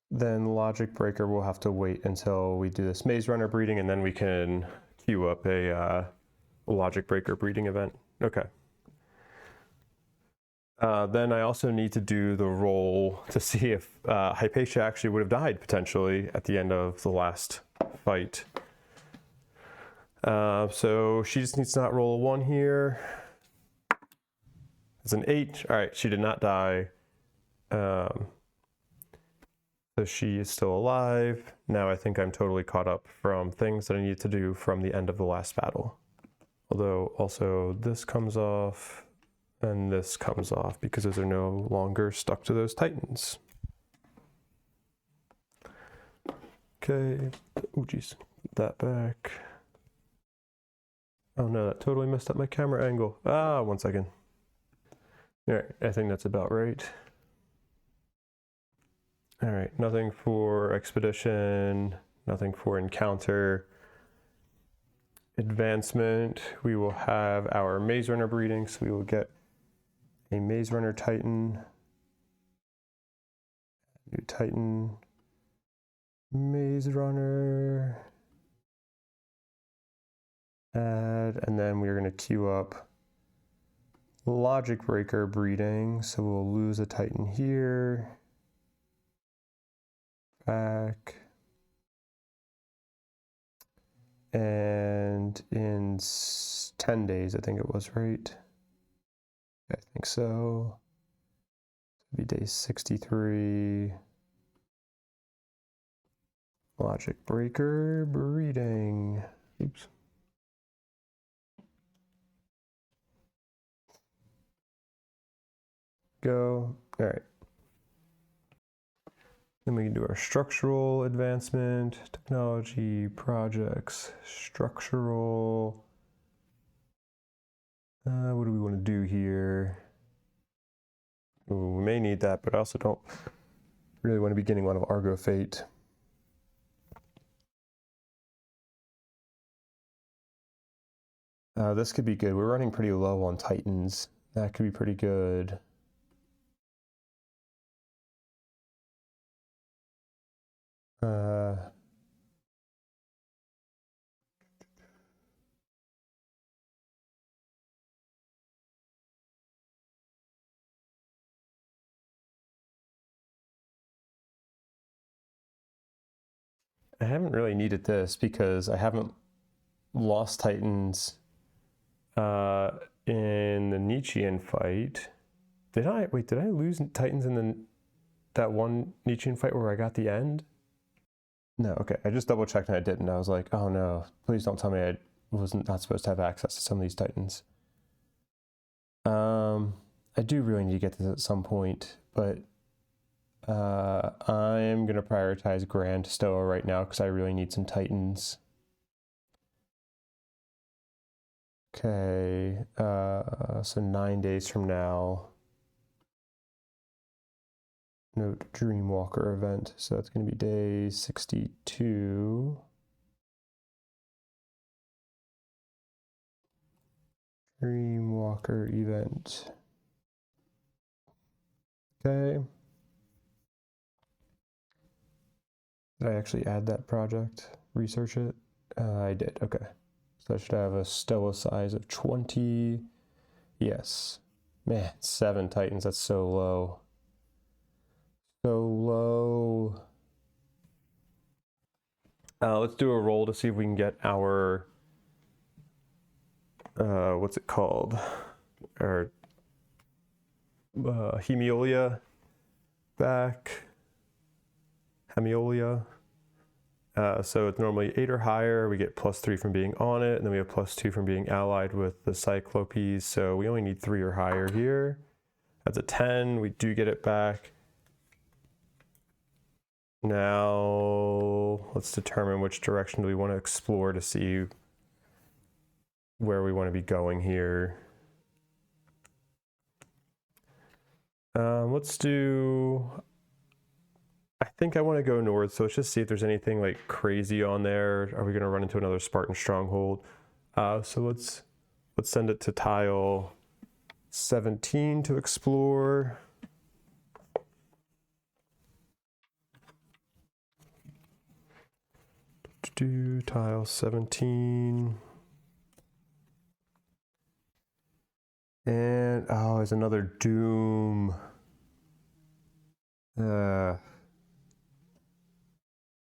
[SPEAKER 1] Then Logic Breaker will have to wait until we do this Maze Runner breeding, and then we can queue up a Logic Breaker breeding event. Okay. Then I also need to do the roll to see if Hypatia actually would have died potentially at the end of the last fight. So she just needs to not roll a 1 here. It's an 8. All right, she did not die. So she is still alive. Now I think I'm totally caught up from things that I need to do from the end of the last battle. Although also this comes off and this comes off because those are no longer stuck to those Titans. Okay, oh geez, put that back. Oh no, that totally messed up my camera angle. 1 second. All right, I think that's about right. All right, nothing for expedition, nothing for encounter. Advancement, we will have our Maze Runner breeding, so we will get a Maze Runner Titan. New Titan. Maze Runner. Add, and then we're going to queue up Logic Breaker breeding, so we'll lose a Titan here. Back. And in 10 days, I think it was, right? I think so. It'll be day 63. Logic Breaker breeding. Oops. Go. All right. Then we can do our structural advancement, technology, projects, structural. What do we want to do here? Ooh, we may need that, but I also don't really want to be getting one of Argo Fate. This could be good. We're running pretty low on Titans. That could be pretty good. I haven't really needed this because I haven't lost Titans in the Nietzschean fight. Did I? Wait, did I lose Titans in that one Nietzschean fight where I got the end? No, okay. I just double checked and I didn't. I was like, oh no, please don't tell me I wasn't not supposed to have access to some of these Titans. I do really need to get this at some point, but I'm going to prioritize Grand Stoa right now because I really need some Titans. Okay, so 9 days from now. Note Dreamwalker event, so that's going to be day 62. Dreamwalker event. Okay. Did I actually add that project? Research it? I did, okay. So I should have a Stoa size of 20. Yes. Man, 7 Titans, that's so low. So low. Let's do a roll to see if we can get our, what's it called? Our Hemiolia back. Hemiolia. So it's normally 8 or higher. We get +3 from being on it, and then we have +2 from being allied with the Cyclopes. So we only need 3 or higher here. That's a 10. We do get it back. Now let's determine which direction do we want to explore to see where we want to be going here. Let's do, I think I want to go north, so let's just see if there's anything like crazy on there. Are we going to run into another Spartan stronghold? So let's send it to tile 17 to explore. Do tile 17. And oh, there's another Doom.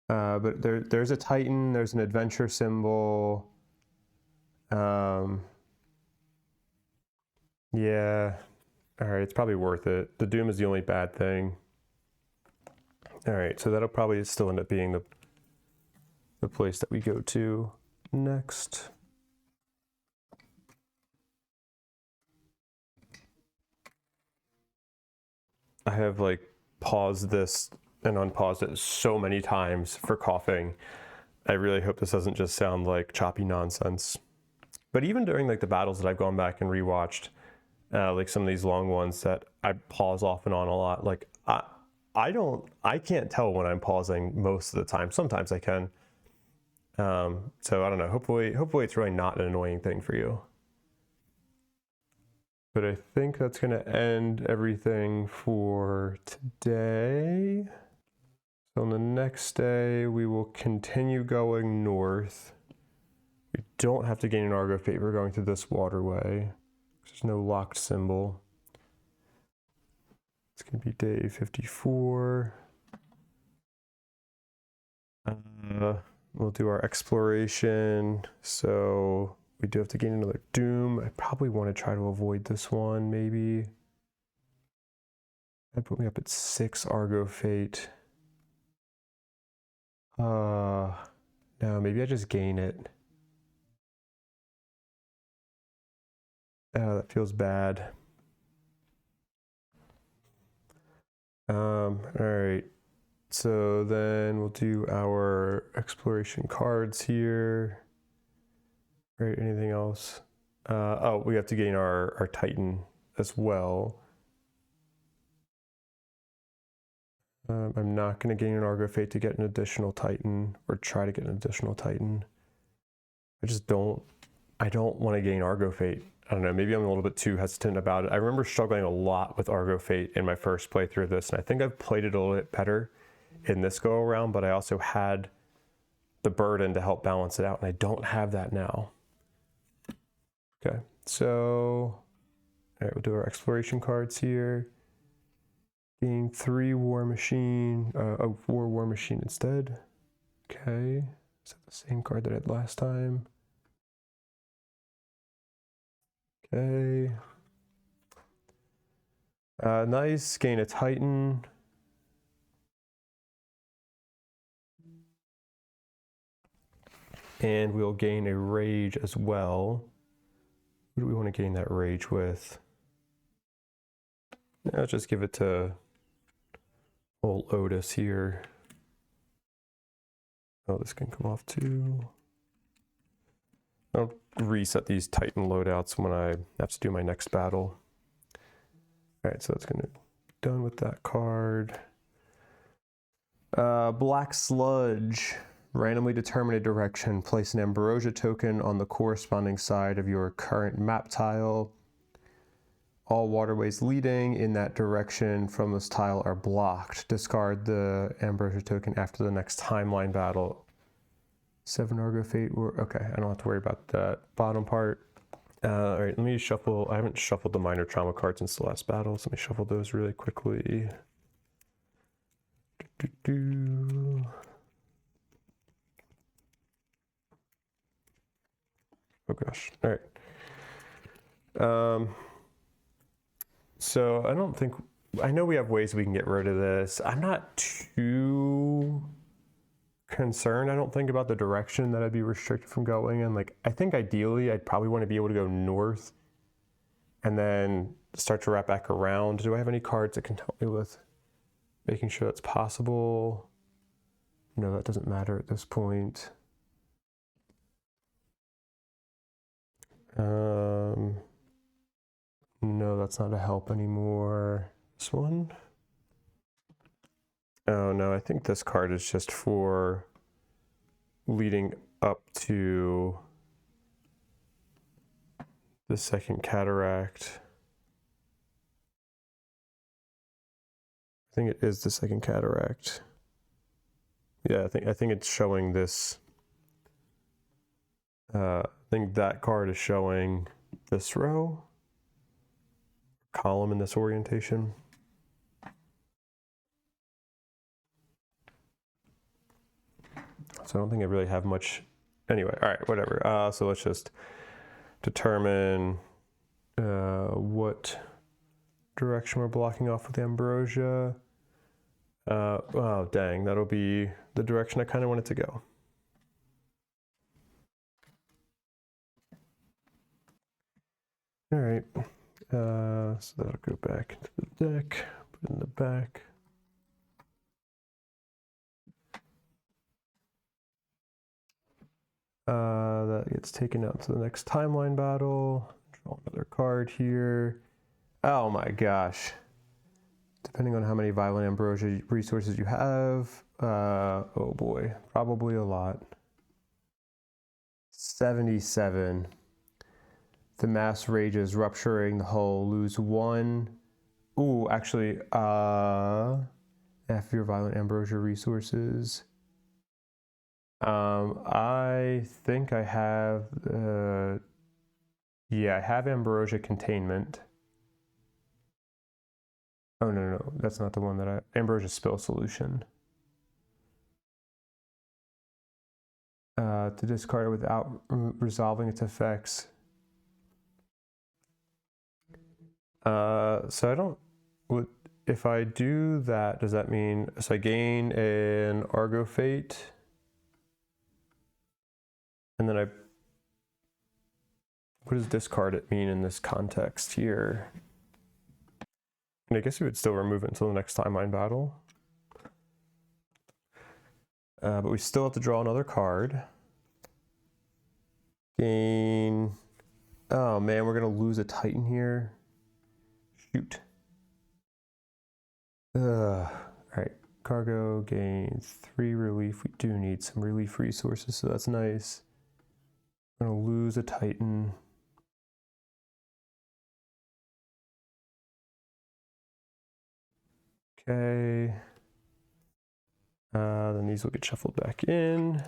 [SPEAKER 1] But there's a Titan, there's an adventure symbol. Yeah. All right, it's probably worth it. The Doom is the only bad thing. All right, so that'll probably still end up being the place that we go to next. I have like paused this and unpaused it so many times for coughing. I really hope this doesn't just sound like choppy nonsense. But even during like the battles that I've gone back and rewatched, like some of these long ones that I pause off and on a lot, like I can't tell when I'm pausing most of the time. Sometimes I can. So I don't know, hopefully it's really not an annoying thing for you. But I think that's going to end everything for today. So on the next day, we will continue going north. We don't have to gain an Argo Fate. We're going through this waterway. There's no locked symbol. It's going to be day 54. We'll do our exploration. So we do have to gain another Doom. I probably want to try to avoid this one, maybe. That'd put me up at 6 Argo Fate. No, maybe I just gain it. That feels bad. All right. So then we'll do our exploration cards here. Right, anything else? Oh, we have to gain our Titan as well. I'm not going to gain an Argo Fate to get an additional Titan, or try to get an additional Titan. I don't want to gain Argo Fate. I don't know, maybe I'm a little bit too hesitant about it. I remember struggling a lot with Argo Fate in my first playthrough of this, and I think I've played it a little bit better in this go around, but I also had the burden to help balance it out, and I don't have that now. Okay, so all right, we'll do our exploration cards here. Gain 3 War Machine, 4 War Machine instead. Okay, is that the same card that I had last time? Okay. Nice, gain a Titan. And we'll gain a Rage as well. Who do we want to gain that Rage with? Let's just give it to old Otis here. Oh, this can come off too. I'll reset these Titan loadouts when I have to do my next battle. All right, so that's gonna be done with that card. Black Sludge. Randomly determine a direction. Place an Ambrosia token on the corresponding side of your current map tile. All waterways leading in that direction from this tile are blocked. Discard the Ambrosia token after the next timeline battle. 7 Argo Fate. Okay, I don't have to worry about that bottom part. All right, let me shuffle. I haven't shuffled the minor trauma cards since the last battle, so let me shuffle those really quickly. Oh gosh. All right. So I know we have ways we can get rid of this. I'm not too concerned, I don't think, about the direction that I'd be restricted from going in. Like, I think ideally I'd probably want to be able to go north and then start to wrap back around. Do I have any cards that can help me with making sure that's possible? No, that doesn't matter at this point. No, that's not a help anymore. This one? Oh no, I think this card is just for leading up to the second cataract. I think it is the second cataract. Yeah, I think it's showing this. I think that card is showing this row, column in this orientation. So I don't think I really have much. Anyway, all right, whatever. So let's just determine what direction we're blocking off with Ambrosia. Oh, dang, that'll be the direction I kind of want it to go. All right, so that'll go back into the deck, put it in the back. That gets taken out to the next timeline battle. Draw another card here. Oh my gosh. Depending on how many Violent Ambrosia resources you have, oh boy, probably a lot. 77. The mass rages, rupturing the hull, lose 1. Ooh, actually, F your Violent Ambrosia resources. I think I have, yeah, I have ambrosia containment. Oh, no, that's not the one that ambrosia spill solution. To discard it without resolving its effects. So I don't, if I do that, does that mean, so I gain an Argo fate? And then what does discard it mean in this context here? And I guess we would still remove it until the next timeline battle. But we still have to draw another card. Gain, oh man, we're gonna lose a Titan here. Shoot. All right, cargo gains 3 relief. We do need some relief resources, so that's nice. I'm gonna lose a Titan. Okay. Then these will get shuffled back in.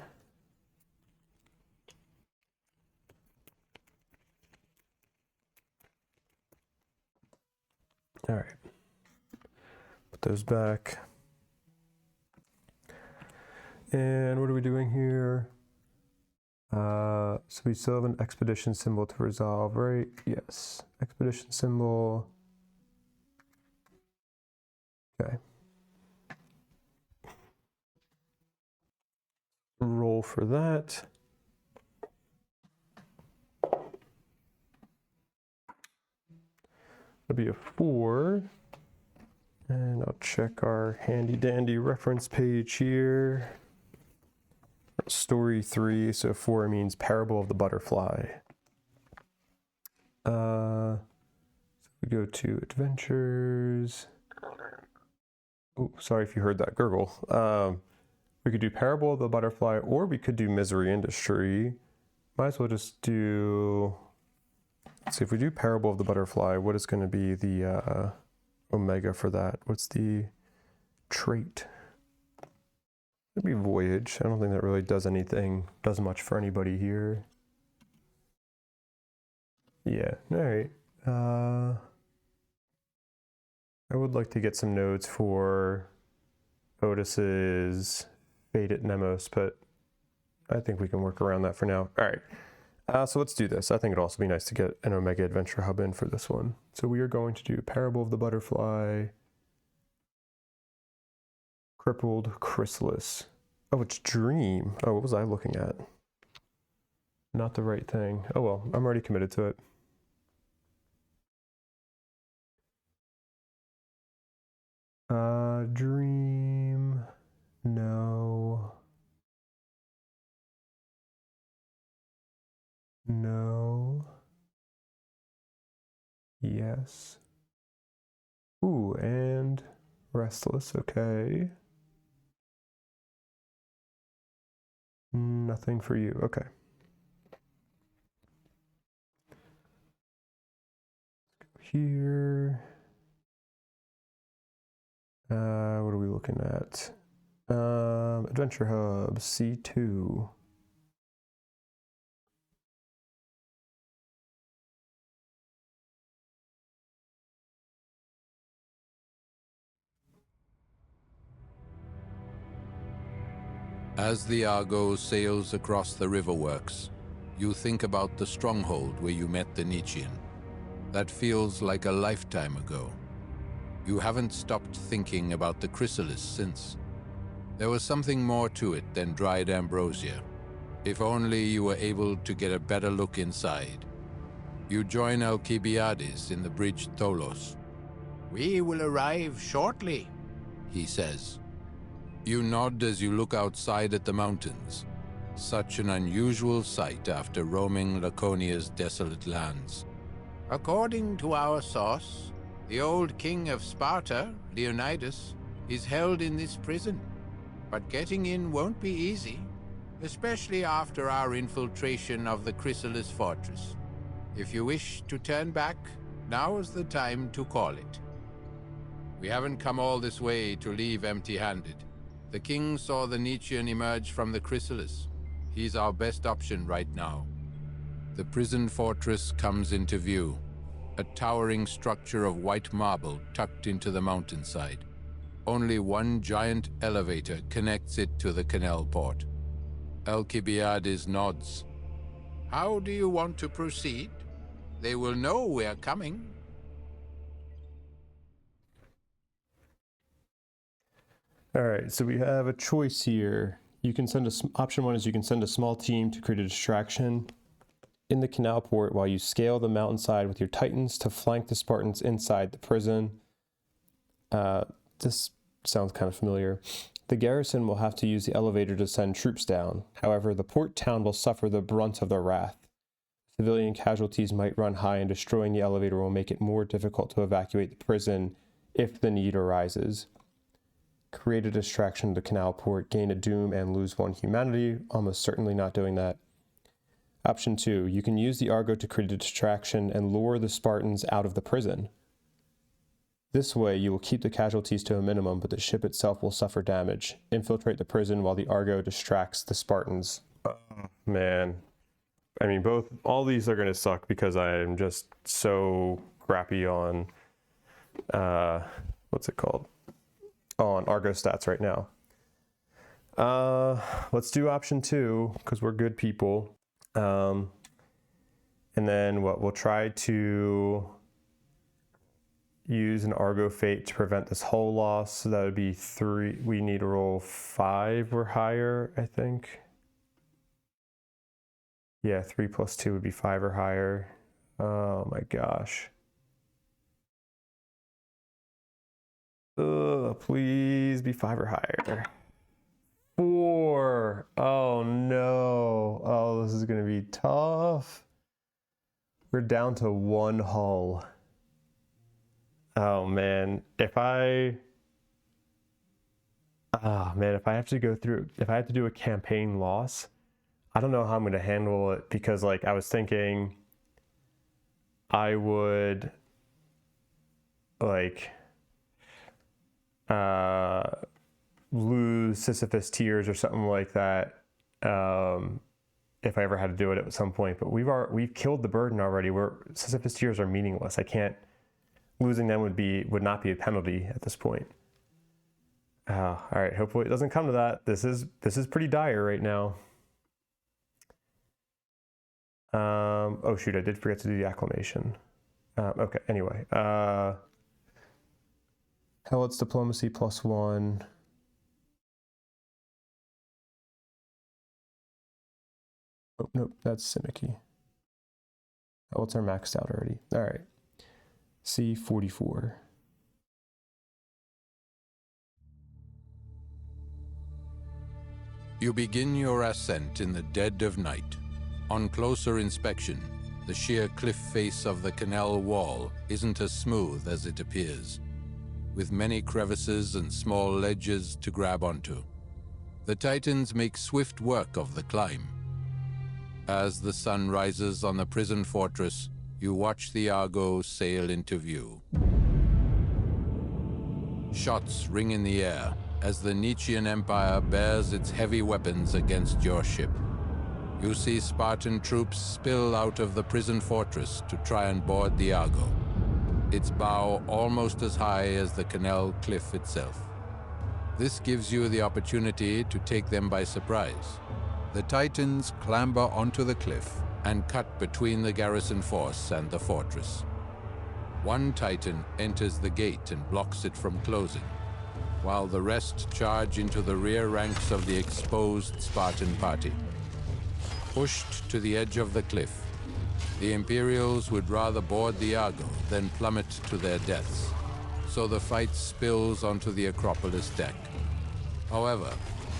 [SPEAKER 1] All right. Put those back. And what are we doing here? So we still have an expedition symbol to resolve, right? Yes. Expedition symbol. Okay. Roll for that. That'll be a 4. And I'll check our handy dandy reference page here. Story 3, so 4 means Parable of the Butterfly. So we go to Adventures. Oh, sorry if you heard that gurgle. We could do Parable of the Butterfly, or we could do Misery Industry. Might as well just do, let's see, if we do Parable of the Butterfly, what is going to be the omega for that? What's the trait? It'd be Voyage. I don't think that really does much for anybody here. Yeah, all right. I would like to get some nodes for Otis's Fate at Nemos, but I think we can work around that for now. All right, so let's do this. I think it'd also be nice to get an Omega Adventure Hub in for this one. So we are going to do Parable of the Butterfly, Crippled, Chrysalis. Oh, it's Dream. Oh, what was I looking at? Not the right thing. Oh well, I'm already committed to it. Dream, no. No. Yes. Ooh, and Restless, okay. Nothing for you, okay. Let's go here. What are we looking at? Adventure Hub, C2.
[SPEAKER 2] As the Argo sails across the riverworks, you think about the stronghold where you met the Nietzschean. That feels like a lifetime ago. You haven't stopped thinking about the Chrysalis since. There was something more to it than dried ambrosia. If only you were able to get a better look inside. You join Alcibiades in the bridge Tholos. "We will arrive shortly," he says. You nod as you look outside at the mountains. Such an unusual sight after roaming Laconia's desolate lands. "According to our source, the old king of Sparta, Leonidas, is held in this prison. But getting in won't be easy, especially after our infiltration of the Chrysalis fortress. If you wish to turn back, now is the time to call it. We haven't come all this way to leave empty-handed. The king saw the Nietzschean emerge from the Chrysalis. He's our best option right now. The prison fortress comes into view, a towering structure of white marble tucked into the mountainside. Only one giant elevator connects it to the canal port. Alcibiades nods. How do you want to proceed? They will know we're coming.
[SPEAKER 1] All right, so we have a choice here. You can send option one is you can send a small team to create a distraction in the canal port while you scale the mountainside with your Titans to flank the Spartans inside the prison. This sounds kind of familiar. The garrison will have to use the elevator to send troops down. However, the port town will suffer the brunt of their wrath. Civilian casualties might run high, and destroying the elevator will make it more difficult to evacuate the prison if the need arises. Create a distraction to the canal port, gain a doom, and lose one humanity. Almost certainly not doing that. Option 2, you can use the Argo to create a distraction and lure the Spartans out of the prison. This way, you will keep the casualties to a minimum, but the ship itself will suffer damage. Infiltrate the prison while the Argo distracts the Spartans. Oh, man. I mean, all these are going to suck because I am just so crappy on, what's it called? On Argo stats right now. Let's do option 2 because we're good people. And then we'll try to use an Argo Fate to prevent this hull loss. So that would be 3. We need to roll 5 or higher, I think. Yeah, 3 plus 2 would be 5 or higher. Oh my gosh. Please be 5 or higher. 4. Oh no. Oh, this is gonna be tough. We're down to 1 hull. Oh man, if I have to do a campaign loss, I don't know how I'm going to handle it because like I was thinking I would like lose Sisyphus Tears or something like that if I ever had to do it at some point, but we've killed the burden already. Sisyphus Tears are meaningless. Losing them would not be a penalty at this point. All right, hopefully it doesn't come to that. This is pretty dire right now. Oh shoot, I did forget to do the acclamation. Okay, anyway. Helots Diplomacy +1. Oh, nope, that's Symmachy. Helots are maxed out already. All right. C44.
[SPEAKER 2] You begin your ascent in the dead of night. On closer inspection, the sheer cliff face of the canal wall isn't as smooth as it appears, with many crevices and small ledges to grab onto. The Titans make swift work of the climb. As the sun rises on the prison fortress, you watch the Argo sail into view. Shots ring in the air as the Nietzschean Empire bears its heavy weapons against your ship. You see Spartan troops spill out of the prison fortress to try and board the Argo, its bow almost as high as the canal cliff itself. This gives you the opportunity to take them by surprise. The Titans clamber onto the cliff and cut between the garrison force and the fortress. One Titan enters the gate and blocks it from closing, while the rest charge into the rear ranks of the exposed Spartan party. Pushed to the edge of the cliff, the Imperials would rather board the Argo than plummet to their deaths, so the fight spills onto the Acropolis deck. However,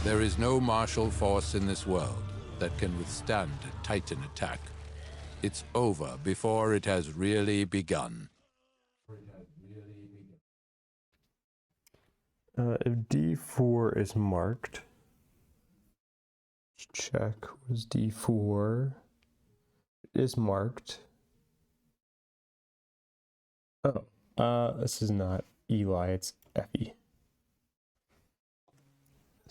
[SPEAKER 2] there is no martial force in this world that can withstand a Titan attack. It's over before it has really begun.
[SPEAKER 1] If D4 is marked, let's check, was D4, it is marked. Oh, this is not Eli, it's Effie.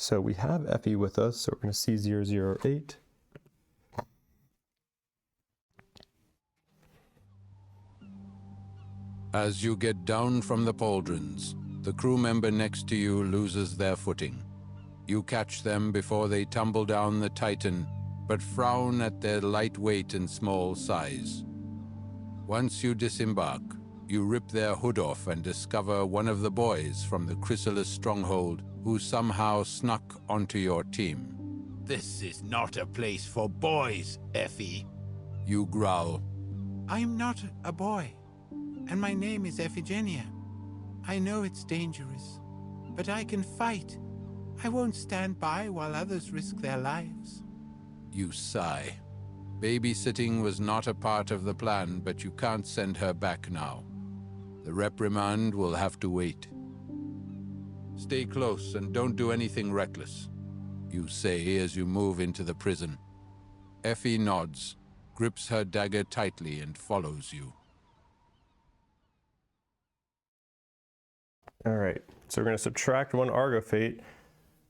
[SPEAKER 1] So we have Effie with us, so we're going to C008.
[SPEAKER 2] As you get down from the pauldrons, the crew member next to you loses their footing. You catch them before they tumble down the Titan, but frown at their light weight and small size. Once you disembark, you rip their hood off and discover one of the boys from the Chrysalis stronghold who somehow snuck onto your team.
[SPEAKER 3] This is not a place for boys, Effie.
[SPEAKER 2] You growl.
[SPEAKER 3] I'm not a boy, and my name is Iphigenia. I know it's dangerous, but I can fight. I won't stand by while others risk their lives.
[SPEAKER 2] You sigh. Babysitting was not a part of the plan, but you can't send her back now. The reprimand will have to wait. Stay close and don't do anything reckless, you say as you move into the prison. Effie nods, grips her dagger tightly, and follows you.
[SPEAKER 1] All right, so we're going to subtract 1 Argo Fate.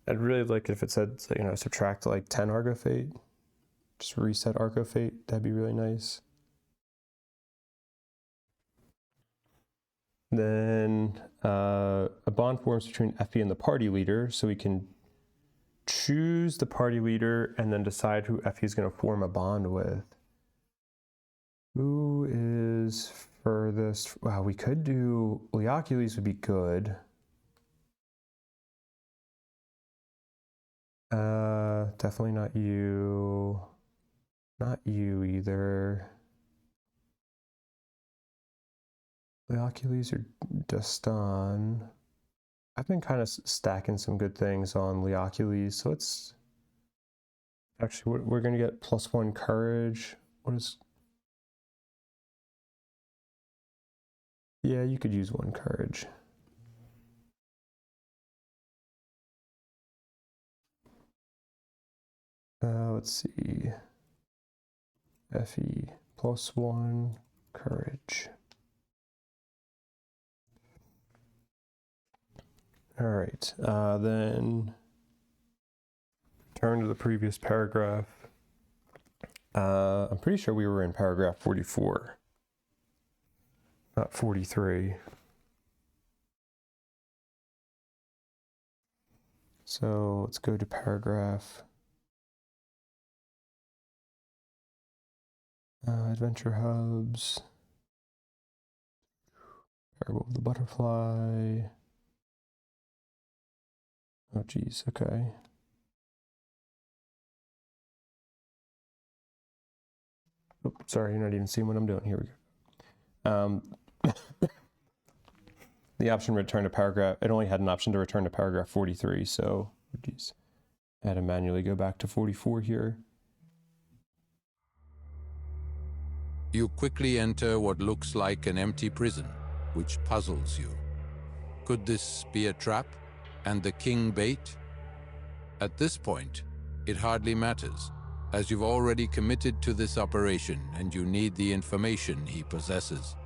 [SPEAKER 1] I'd really like if it said, subtract like 10 Argo Fate. Just reset Argo Fate. That'd be really nice. Then a bond forms between Effie and the party leader, so we can choose the party leader and then decide who Effie's going to form a bond with. Who is furthest? Wow, we could do Leocules would be good. Definitely not you. Not you either. Leocules or Destan. I've been kind of stacking some good things on Leocules, so it's actually we're going to get +1 courage. What is? Yeah, you could use 1 courage. Let's see. Effie +1 courage. All right, then turn to the previous paragraph. I'm pretty sure we were in paragraph 44, not 43. So let's go to paragraph. Adventure hubs. Parable of the butterfly. Oh, geez, okay. Oh, sorry, you're not even seeing what I'm doing. Here we go. The option return to paragraph, it only had an option to return to paragraph 43, so, oh, geez. I had to manually go back to 44 here.
[SPEAKER 2] You quickly enter what looks like an empty prison, which puzzles you. Could this be a trap? And the king bait? At this point, it hardly matters, as you've already committed to this operation and you need the information he possesses.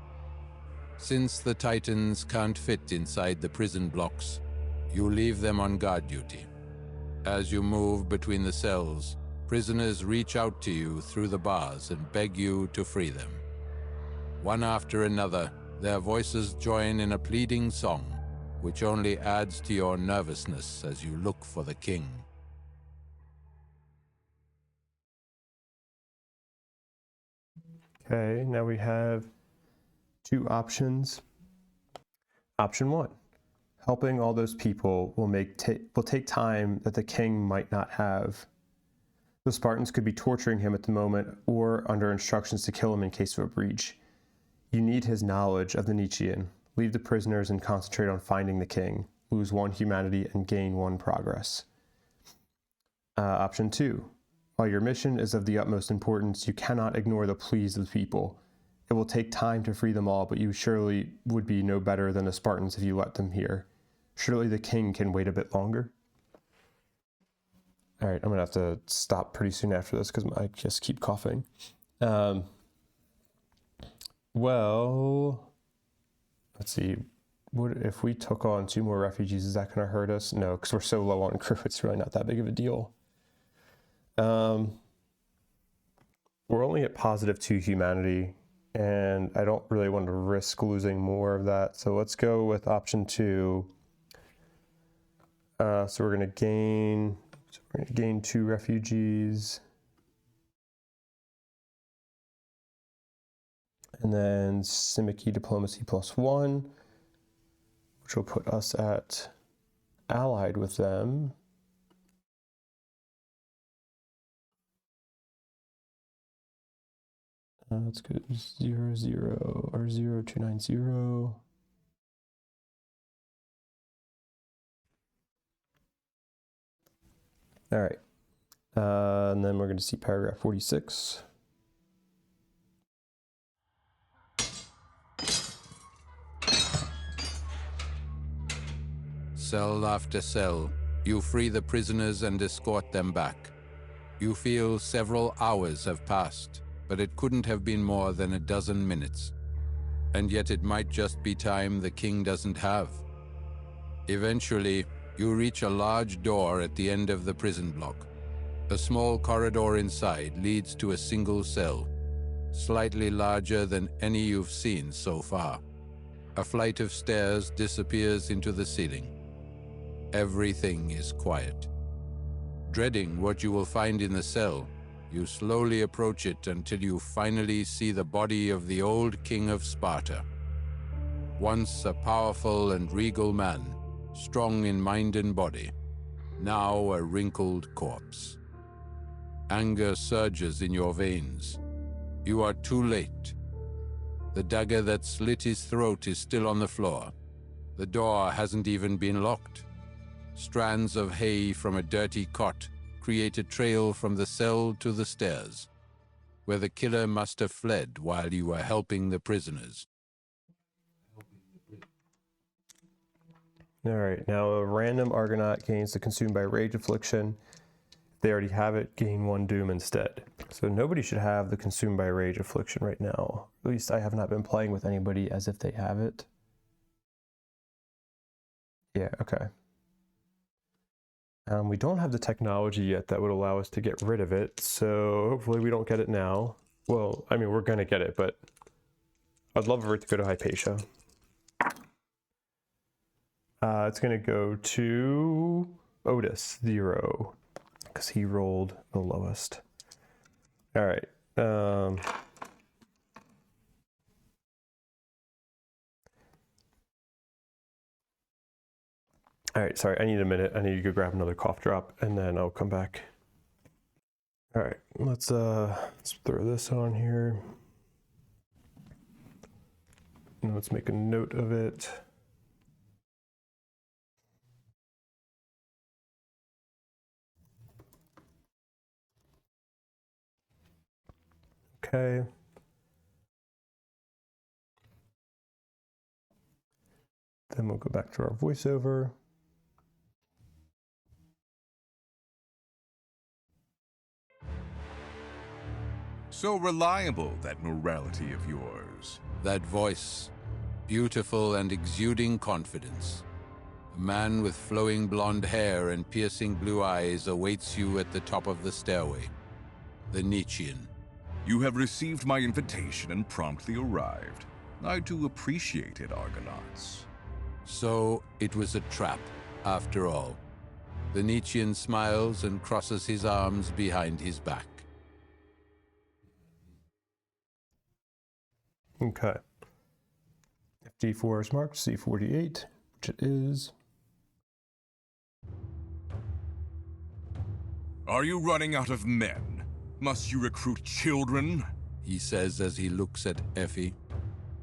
[SPEAKER 2] Since the Titans can't fit inside the prison blocks, you leave them on guard duty. As you move between the cells, prisoners reach out to you through the bars and beg you to free them. One after another, their voices join in a pleading song, which only adds to your nervousness as you look for the king.
[SPEAKER 1] Okay, now we have 2 options. Option 1, helping all those people will take time that the king might not have. The Spartans could be torturing him at the moment or under instructions to kill him in case of a breach. You need his knowledge of the Nietzschean. Leave the prisoners and concentrate on finding the king. Lose 1 humanity and gain 1 progress. Option 2. While your mission is of the utmost importance, you cannot ignore the pleas of the people. It will take time to free them all, but you surely would be no better than the Spartans if you let them here. Surely the king can wait a bit longer. All right, I'm going to have to stop pretty soon after this because I just keep coughing. Well, let's see. What if we took on 2 more refugees? Is that going to hurt us? No, because we're so low on crew. It's really not that big of a deal. We're only at +2 humanity, and I don't really want to risk losing more of that. So let's go with option 2. So we're going to gain 2 refugees. And then Symmachy diplomacy +1, which will put us at allied with them. Let's go 00 or 0290. All right. And then we're going to see paragraph 46.
[SPEAKER 2] Cell after cell, you free the prisoners and escort them back. You feel several hours have passed, but it couldn't have been more than a dozen minutes. And yet it might just be time the king doesn't have. Eventually, you reach a large door at the end of the prison block. A small corridor inside leads to a single cell, slightly larger than any you've seen so far. A flight of stairs disappears into the ceiling. Everything is quiet. Dreading what you will find in the cell, you slowly approach it until you finally see the body of the old king of Sparta. Once a powerful and regal man, strong in mind and body, now a wrinkled corpse. Anger surges in your veins. You are too late. The dagger that slit his throat is still on the floor. The door hasn't even been locked. Strands of hay from a dirty cot create a trail from the cell to the stairs, where the killer must have fled while you were helping the prisoners.
[SPEAKER 1] All right, now a random Argonaut gains the Consumed by Rage affliction. If they already have it, gain 1 doom instead. So nobody should have the Consumed by Rage affliction right now. At least I have not been playing with anybody as if they have it. Yeah, okay. We don't have the technology yet that would allow us to get rid of it, so hopefully we don't get it now. Well, I mean, we're going to get it, but I'd love for it to go to Hypatia. It's going to go to Otis, 0, because he rolled the lowest. All right. All right, sorry, I need a minute. I need to go grab another cough drop, and then I'll come back. All right, let's throw this on here. And let's make a note of it. Okay. Then we'll go back to our voiceover.
[SPEAKER 4] So reliable, that morality of yours.
[SPEAKER 2] That voice, beautiful and exuding confidence. A man with flowing blonde hair and piercing blue eyes awaits you at the top of the stairway. The Nietzschean.
[SPEAKER 4] You have received my invitation and promptly arrived. I do appreciate it, Argonauts.
[SPEAKER 2] So it was a trap, after all. The Nietzschean smiles and crosses his arms behind his back.
[SPEAKER 1] Okay. FD4 is marked C48, which it is.
[SPEAKER 4] Are you running out of men? Must you recruit children?
[SPEAKER 2] He says as he looks at Effie.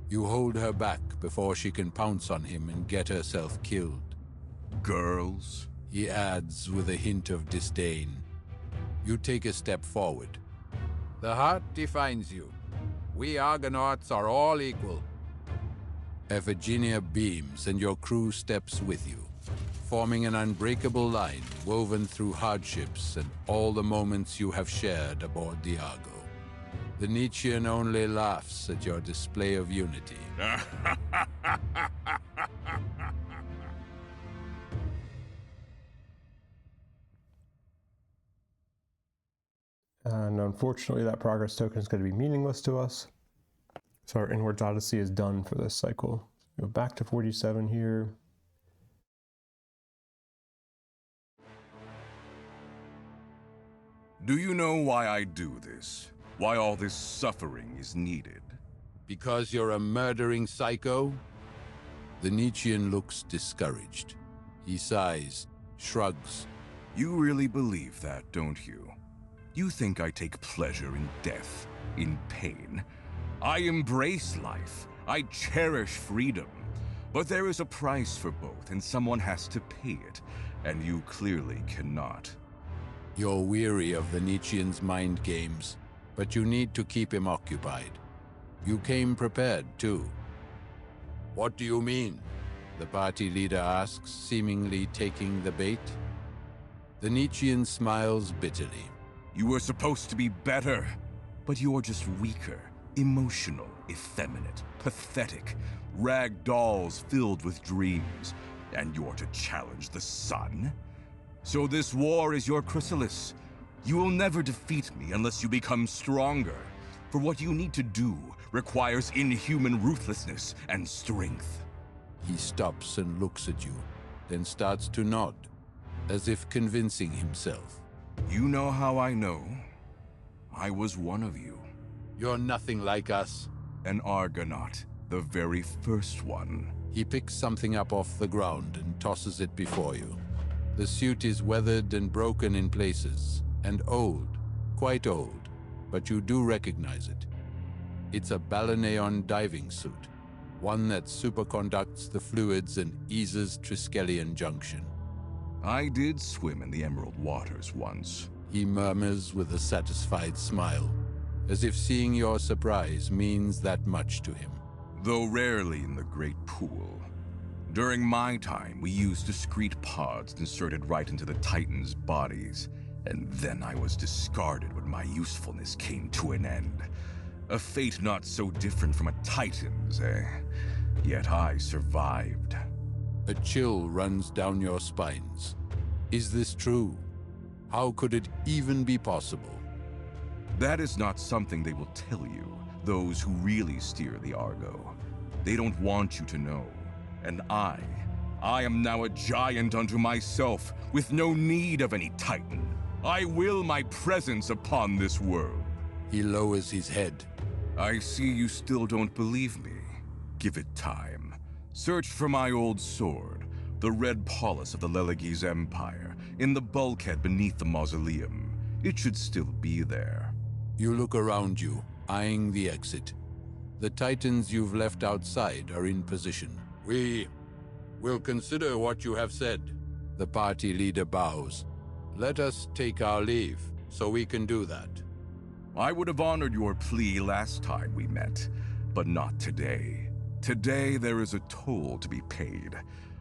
[SPEAKER 2] You hold her back before she can pounce on him and get herself killed.
[SPEAKER 4] Girls?
[SPEAKER 2] He adds with a hint of disdain. You take a step forward. The heart defines you. We Argonauts are all equal. Iphigenia beams and your crew steps with you, forming an unbreakable line woven through hardships and all the moments you have shared aboard the Argo. The Nietzschean only laughs at your display of unity.
[SPEAKER 1] And unfortunately, that progress token is going to be meaningless to us. So our Inwards Odyssey is done for this cycle. Go back to 47 here.
[SPEAKER 4] Do you know why I do this? Why all this suffering is needed?
[SPEAKER 2] Because you're a murdering psycho? The Nietzschean looks discouraged. He sighs, shrugs.
[SPEAKER 4] You really believe that, don't you? You think I take pleasure in death, in pain. I embrace life. I cherish freedom. But there is a price for both, and someone has to pay it, and you clearly cannot.
[SPEAKER 2] You're weary of the Nietzschean's mind games, but you need to keep him occupied. You came prepared, too. What do you mean? The party leader asks, seemingly taking the bait. The Nietzschean smiles bitterly.
[SPEAKER 4] You were supposed to be better, but you're just weaker, emotional, effeminate, pathetic, rag dolls filled with dreams, and you're to challenge the sun? So this war is your Chrysalis. You will never defeat me unless you become stronger, for what you need to do requires inhuman ruthlessness and strength.
[SPEAKER 2] He stops and looks at you, then starts to nod, as if convincing himself.
[SPEAKER 4] You know how I know? I was one of you.
[SPEAKER 2] You're nothing like us.
[SPEAKER 4] An Argonaut, the very first one.
[SPEAKER 2] He picks something up off the ground and tosses it before you. The suit is weathered and broken in places, and old, quite old, but you do recognize it. It's a Aeon diving suit, one that superconducts the fluids and eases Triskelion Junction.
[SPEAKER 4] I did swim in the Emerald Waters once.
[SPEAKER 2] He murmurs with a satisfied smile, as if seeing your surprise means that much to him.
[SPEAKER 4] Though rarely in the Great Pool. During my time, we used discrete pods inserted right into the Titans' bodies, and then I was discarded when my usefulness came to an end. A fate not so different from a Titan's, eh? Yet I survived.
[SPEAKER 2] A chill runs down your spines. Is this true? How could it even be possible?
[SPEAKER 4] That is not something they will tell you, those who really steer the Argo. They don't want you to know. And I am now a giant unto myself, with no need of any Titan. I will my presence upon this world.
[SPEAKER 2] He lowers his head.
[SPEAKER 4] I see you still don't believe me. Give it time. Search for my old sword, the red polis of the Leleghese Empire, in the bulkhead beneath the mausoleum. It should still be there.
[SPEAKER 2] You look around you, eyeing the exit. The Titans you've left outside are in position. We will consider what you have said. The party leader bows. Let us take our leave, so we can do that.
[SPEAKER 4] I would have honored your plea last time we met, but not today. Today there is a toll to be paid,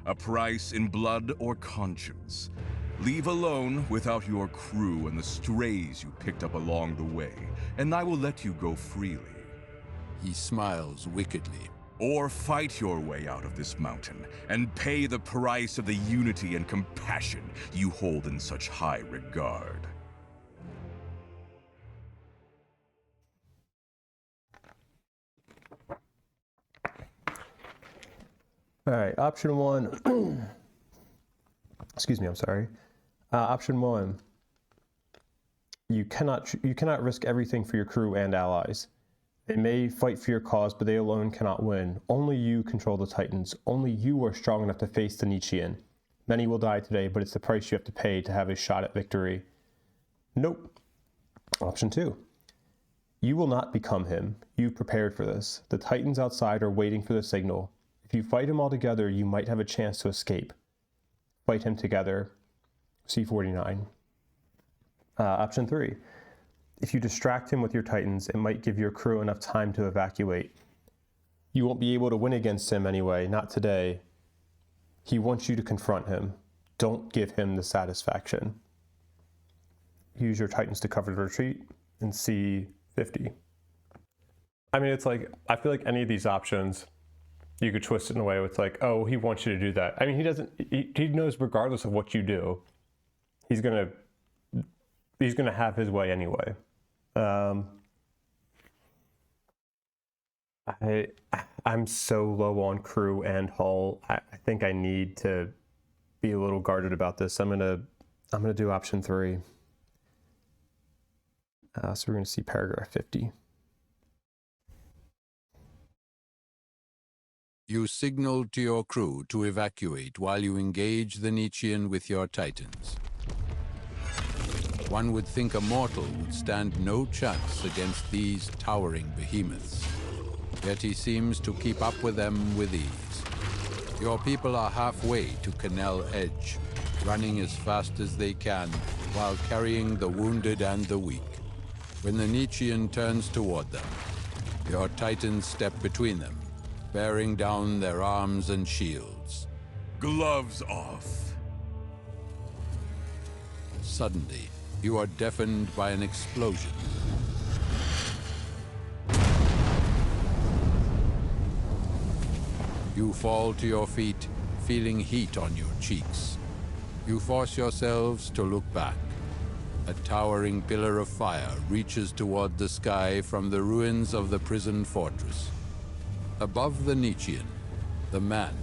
[SPEAKER 4] a price in blood or conscience. Leave alone without your crew and the strays you picked up along the way, and I will let you go freely.
[SPEAKER 2] He smiles wickedly.
[SPEAKER 4] Or fight your way out of this mountain and pay the price of the unity and compassion you hold in such high regard.
[SPEAKER 1] All right, option one. Excuse me, I'm sorry. Option one. You cannot risk everything for your crew and allies. They may fight for your cause, but they alone cannot win. Only you control the Titans. Only you are strong enough to face the Nietzschean. Many will die today, but it's the price you have to pay to have a shot at victory. Nope. Option two. You will not become him. You've prepared for this. The Titans outside are waiting for the signal. If you fight him all together, you might have a chance to escape. Fight him together. C49. Option three. If you distract him with your Titans, it might give your crew enough time to evacuate. You won't be able to win against him anyway, not today. He wants you to confront him. Don't give him the satisfaction. Use your Titans to cover the retreat in C50. I mean, it's like, I feel like any of these options, you could twist it in a way where it's like, oh, he wants you to do that. I mean, he knows regardless of what you do, he's gonna have his way anyway. I'm so low on crew and hull. I think I need to be a little guarded about this. I'm gonna do option 3. So we're gonna see paragraph 50.
[SPEAKER 2] You signal to your crew to evacuate while you engage the Nietzschean with your Titans. One would think a mortal would stand no chance against these towering behemoths. Yet he seems to keep up with them with ease. Your people are halfway to Canal Edge, running as fast as they can while carrying the wounded and the weak. When the Nietzschean turns toward them, your Titans step between them, bearing down their arms and shields.
[SPEAKER 4] Gloves off.
[SPEAKER 2] Suddenly, you are deafened by an explosion. You fall to your feet, feeling heat on your cheeks. You force yourselves to look back. A towering pillar of fire reaches toward the sky from the ruins of the prison fortress. Above the Nietzschean, the man,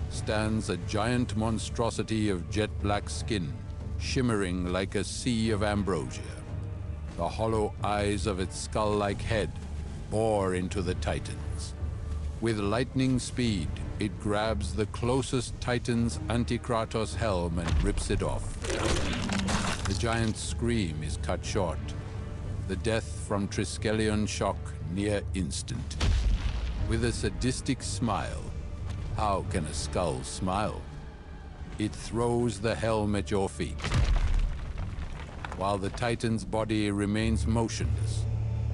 [SPEAKER 2] stands a giant monstrosity of jet-black skin, shimmering like a sea of ambrosia. The hollow eyes of its skull-like head bore into the Titans. With lightning speed, it grabs the closest Titan's Antikratos helm and rips it off. The giant's scream is cut short, the death from Triskelion shock near instant. With a sadistic smile, how can a skull smile? It throws the helm at your feet, while the Titan's body remains motionless,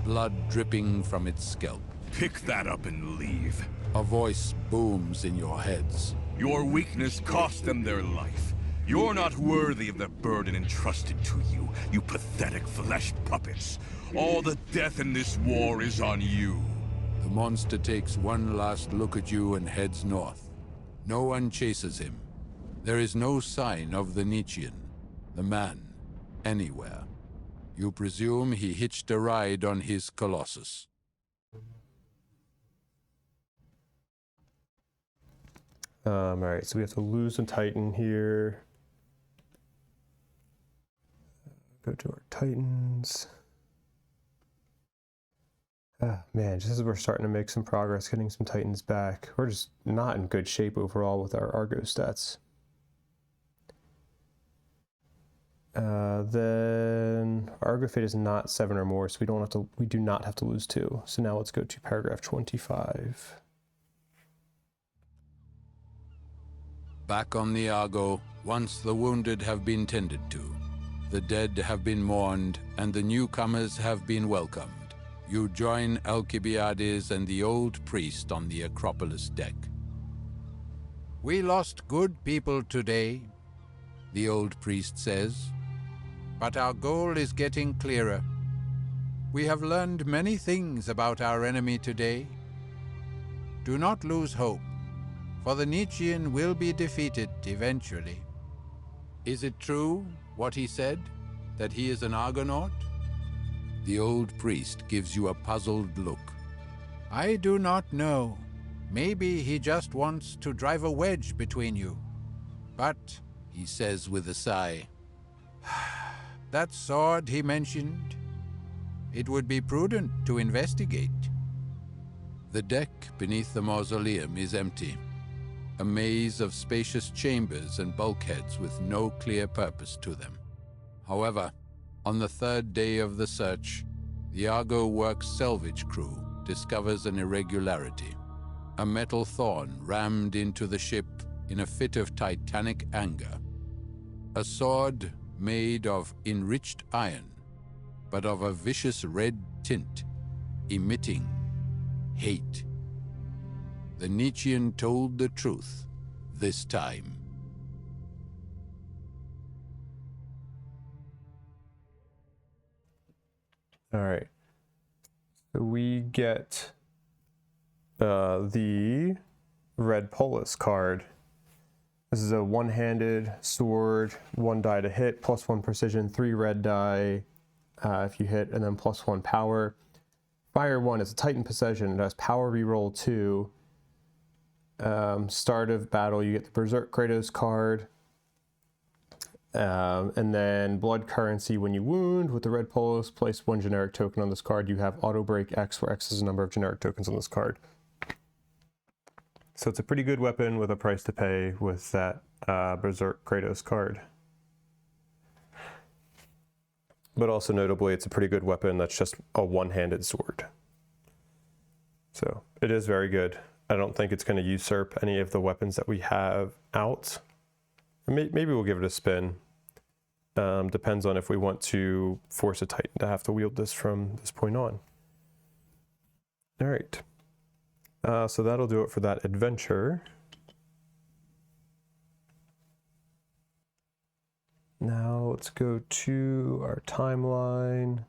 [SPEAKER 2] blood dripping from its scalp.
[SPEAKER 4] Pick that up and leave.
[SPEAKER 2] A voice booms in your heads.
[SPEAKER 4] Your weakness cost them their life. You're not worthy of the burden entrusted to you, you pathetic flesh puppets. All the death in this war is on you.
[SPEAKER 2] The monster takes one last look at you and heads north. No one chases him. There is no sign of the Nietzschean, the man, anywhere. You presume he hitched a ride on his Colossus.
[SPEAKER 1] Alright, so we have to lose a Titan here. Go to our Titans. Man, just as we're starting to make some progress getting some Titans back, we're just not in good shape overall with our Argo stats. Then Argo fate is not 7 or more, so we do not have to lose 2. So now let's go to paragraph 25.
[SPEAKER 2] Back on the Argo, once the wounded have been tended to, the dead have been mourned, and the newcomers have been welcomed, you join Alcibiades and the old priest on the Acropolis deck. "We lost good people today," the old priest says, "but our goal is getting clearer. We have learned many things about our enemy today. Do not lose hope, for the Nietzschean will be defeated eventually." Is it true, what he said, that he is an Argonaut? The old priest gives you a puzzled look. "I do not know. Maybe he just wants to drive a wedge between you. But," he says with a sigh, "that sword he mentioned, it would be prudent to investigate." The deck beneath the mausoleum is empty. A maze of spacious chambers and bulkheads with no clear purpose to them. However, on the 3rd day of the search, the Argo Works salvage crew discovers an irregularity. A metal thorn rammed into the ship in a fit of titanic anger. A sword made of enriched iron, but of a vicious red tint, emitting hate. The Nietzschean told the truth this time.
[SPEAKER 1] All right. So we get the Red Polis card. This is a one-handed sword, 1 die to hit, +1 precision, 3 red die. if you hit, and then +1 power. Fire 1 is a Titan possession. It has power reroll 2. Start of battle, you get the Berserk Kratos card. And then blood currency, when you wound with the red polos, place 1 generic token on this card. You have auto break X, where X is the number of generic tokens on this card. So it's a pretty good weapon with a price to pay with that Berserk Kratos card. But also notably, it's a pretty good weapon that's just a one-handed sword. So it is very good. I don't think it's going to usurp any of the weapons that we have out. Maybe we'll give it a spin. Depends on if we want to force a Titan to have to wield this from this point on. All right. So that'll do it for that adventure. Now let's go to our timeline.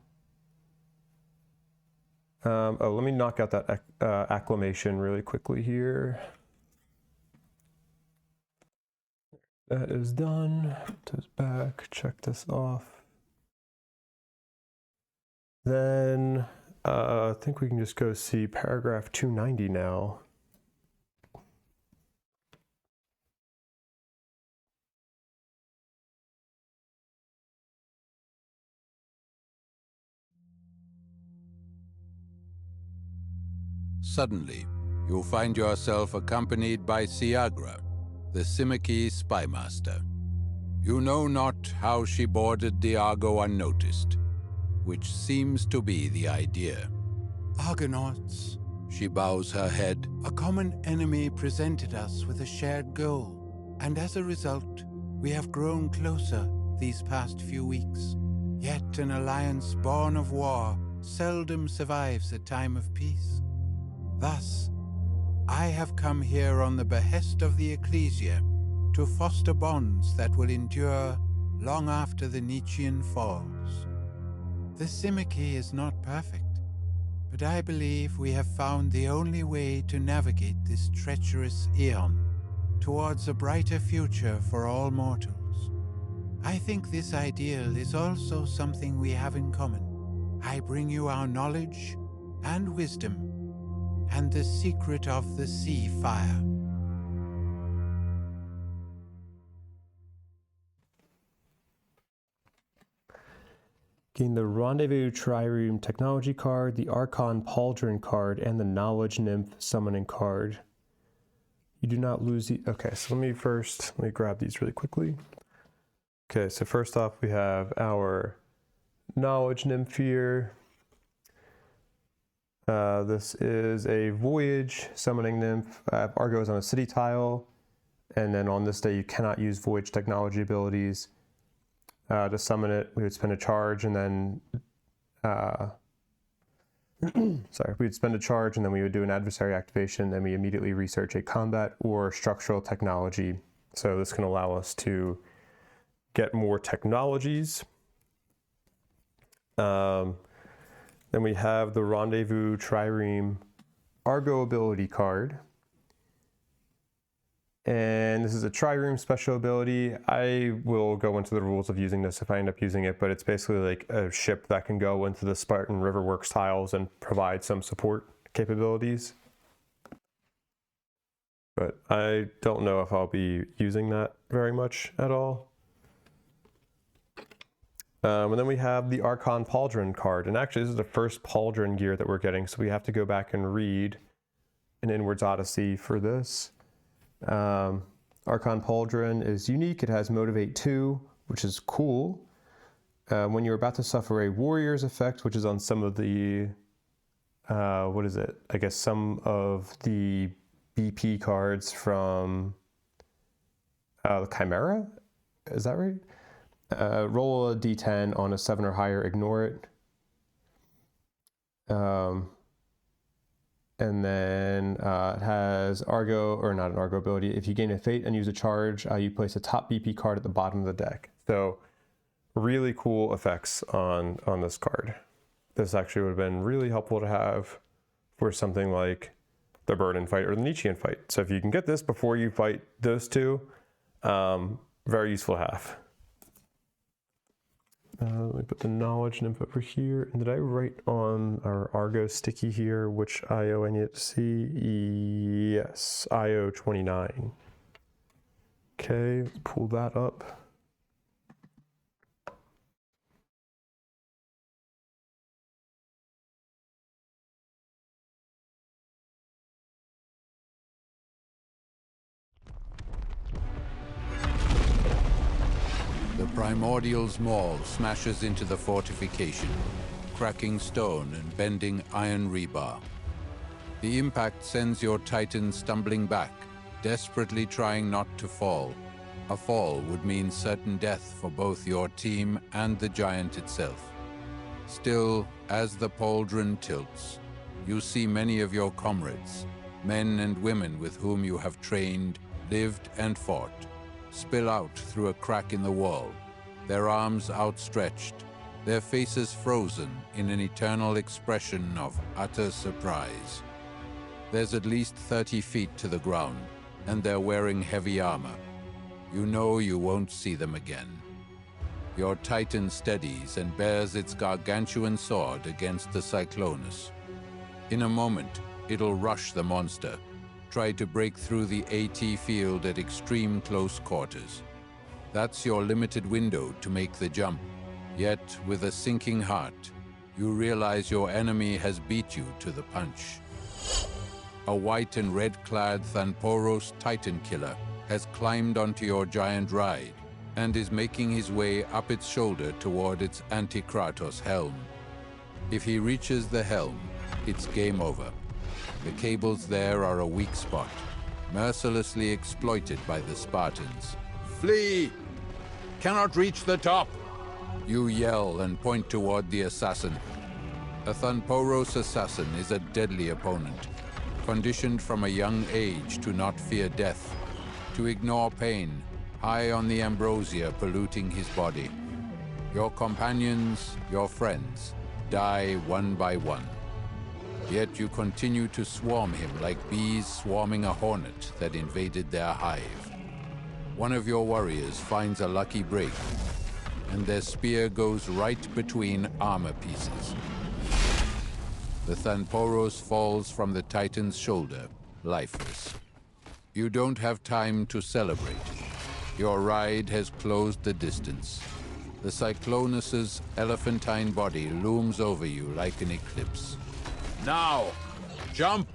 [SPEAKER 1] Oh, let me knock out that acclamation really quickly here. That is done. Put this back, check this off. Then I think we can just go see paragraph 290 now.
[SPEAKER 2] Suddenly, you find yourself accompanied by Siagra, the Symmachy spymaster. You know not how she boarded the Argo unnoticed, which seems to be the idea.
[SPEAKER 3] Argonauts.
[SPEAKER 2] She bows her head.
[SPEAKER 3] A common enemy presented us with a shared goal, and as a result, we have grown closer these past few weeks. Yet an alliance born of war seldom survives a time of peace. Thus, I have come here on the behest of the Ecclesia to foster bonds that will endure long after the Nietzschean falls. The Symmachy is not perfect, but I believe we have found the only way to navigate this treacherous Aeon towards a brighter future for all mortals. I think this ideal is also something we have in common. I bring you our knowledge and wisdom, and the secret of the sea fire.
[SPEAKER 1] Gain the Rendezvous Trireme Technology card, the Archon Pauldron card, and the Knowledge Nymph Summoning card. You do not lose the... Okay, so let me grab these really quickly. Okay, so first off, we have our Knowledge Nymph here. This is a Voyage Summoning Nymph. Argo is on a city tile, and then on this day you cannot use Voyage technology abilities. To summon it, we would spend a charge, and then we would spend a charge, and then we would do an adversary activation, and we immediately research a combat or structural technology. So this can allow us to get more technologies. Then we have the Rendezvous Trireme Argo ability card. And this is a Trireme special ability. I will go into the rules of using this if I end up using it, but it's basically like a ship that can go into the Spartan Riverworks tiles and provide some support capabilities. But I don't know if I'll be using that very much at all. And then we have the Archon Pauldron card. And actually, this is the first Pauldron gear that we're getting, so we have to go back and read an Inwards Odyssey for this. Archon Pauldron is unique. It has Motivate 2, which is cool. When you're about to suffer a Warrior's effect, which is on some of the, I guess some of the BP cards from the Chimera? Is that right? Roll a d10 on a 7 or higher, ignore it. And then it has Argo, or not an Argo ability. If you gain a Fate and use a charge, you place a top BP card at the bottom of the deck. So really cool effects on this card. This actually would have been really helpful to have for something like the Burden fight or the Nietzschean fight. So if you can get this before you fight those two, very useful to have. Let me put the knowledge nymph over here. And did I write on our Argo sticky here which IO I need to see? Yes, IO 29. Okay, let's pull that up.
[SPEAKER 2] The Primordial's maul smashes into the fortification, cracking stone and bending iron rebar. The impact sends your Titan stumbling back, desperately trying not to fall. A fall would mean certain death for both your team and the giant itself. Still, as the pauldron tilts, you see many of your comrades, men and women with whom you have trained, lived and fought, spill out through a crack in the wall, their arms outstretched, their faces frozen in an eternal expression of utter surprise. There's at least 30 feet to the ground, and they're wearing heavy armor. You know you won't see them again. Your Titan steadies and bears its gargantuan sword against the Cyclonus. In a moment, it'll rush the monster, try to break through the AT field at extreme close quarters. That's your limited window to make the jump. Yet, with a sinking heart, you realize your enemy has beat you to the punch. A white and red-clad Thanporos Titan killer has climbed onto your giant ride and is making his way up its shoulder toward its Anti-Kratos helm. If he reaches the helm, it's game over. The cables there are a weak spot, mercilessly exploited by the Spartans. Flee! Cannot reach the top! You yell and point toward the assassin. A Thanporos assassin is a deadly opponent, conditioned from a young age to not fear death, to ignore pain, high on the ambrosia polluting his body. Your companions, your friends, die one by one. Yet you continue to swarm him like bees swarming a hornet that invaded their hive. One of your warriors finds a lucky break, and their spear goes right between armor pieces. The Thanporos falls from the Titan's shoulder, lifeless. You don't have time to celebrate. Your ride has closed the distance. The Cyclonus's elephantine body looms over you like an eclipse. Now! Jump!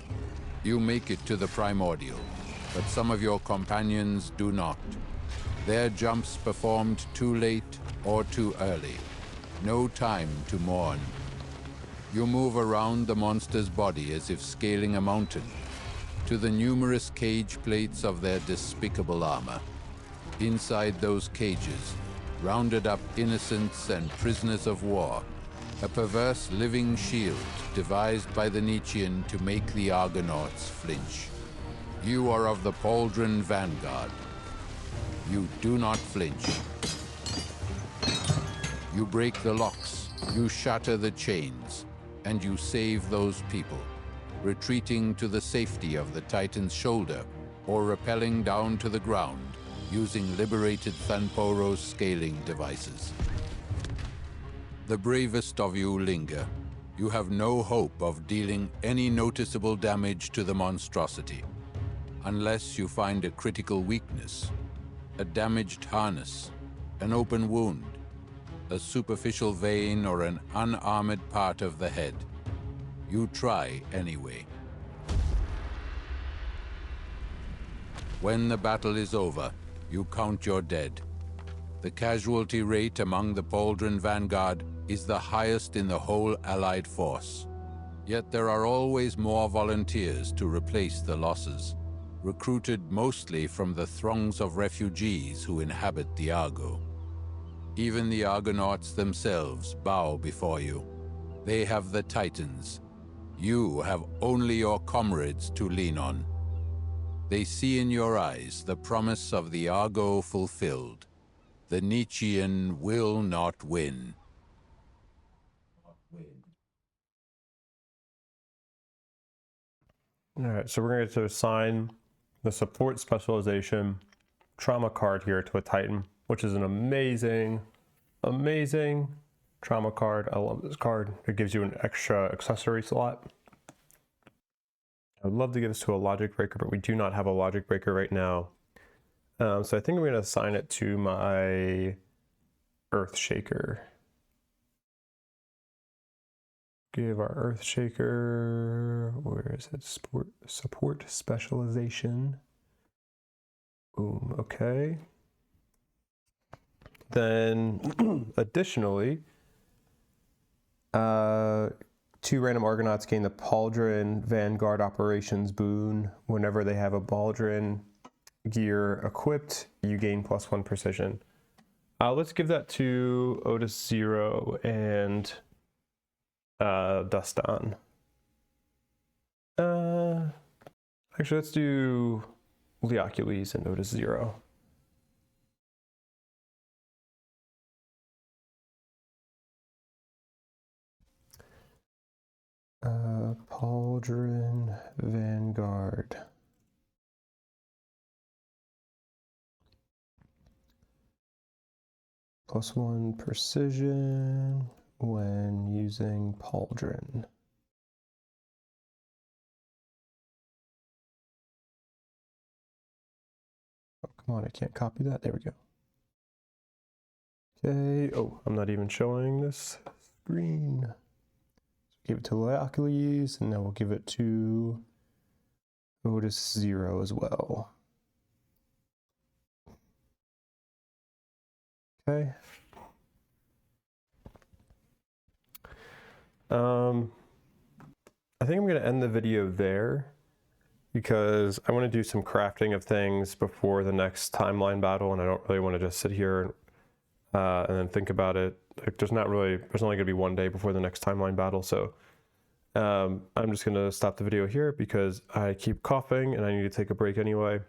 [SPEAKER 2] You make it to the Primordial, but some of your companions do not. Their jumps performed too late or too early. No time to mourn. You move around the monster's body as if scaling a mountain, to the numerous cage plates of their despicable armor. Inside those cages, rounded up innocents and prisoners of war, a perverse living shield devised by the Nietzschean to make the Argonauts flinch. You are of the Pauldron Vanguard. You do not flinch. You break the locks, you shatter the chains, and you save those people, retreating to the safety of the Titan's shoulder or rappelling down to the ground using liberated Thanporos scaling devices. The bravest of you linger. You have no hope of dealing any noticeable damage to the monstrosity, unless you find a critical weakness, a damaged harness, an open wound, a superficial vein, or an unarmored part of the head. You try anyway. When the battle is over, you count your dead. The casualty rate among the Pauldron Vanguard is the highest in the whole Allied force. Yet there are always more volunteers to replace the losses, recruited mostly from the throngs of refugees who inhabit the Argo. Even the Argonauts themselves bow before you. They have the Titans. You have only your comrades to lean on. They see in your eyes the promise of the Argo fulfilled. The Nietzschean will not win.
[SPEAKER 1] All right, so we're going to assign the support specialization trauma card here to a Titan, which is an amazing Amazing. Trauma card. I love this card. It gives you an extra accessory slot. I would love to give this to a logic breaker, but we do not have a logic breaker right now. So I think I'm going to assign it to my Earth Shaker. Give our Earth Shaker, where is it? Support specialization. Boom, okay. Then additionally, 2 random Argonauts gain the Pauldron Vanguard Operations boon. Whenever they have a Pauldron gear equipped, you gain +1 precision. Let's give that to Odyssey and Dustan. Actually, let's do Leocules and Otis 0. Pauldron Vanguard. +1 precision when using Pauldron. Oh, come on, I can't copy that. There we go. Okay, oh, I'm not even showing this screen. Give it to Leocules, and then we'll give it to Otis 0 as well. Okay. I think I'm going to end the video there because I want to do some crafting of things before the next timeline battle, and I don't really want to just sit here and then think about it. Like, there's only going to be one day before the next timeline battle, so I'm just going to stop the video here because I keep coughing and I need to take a break anyway.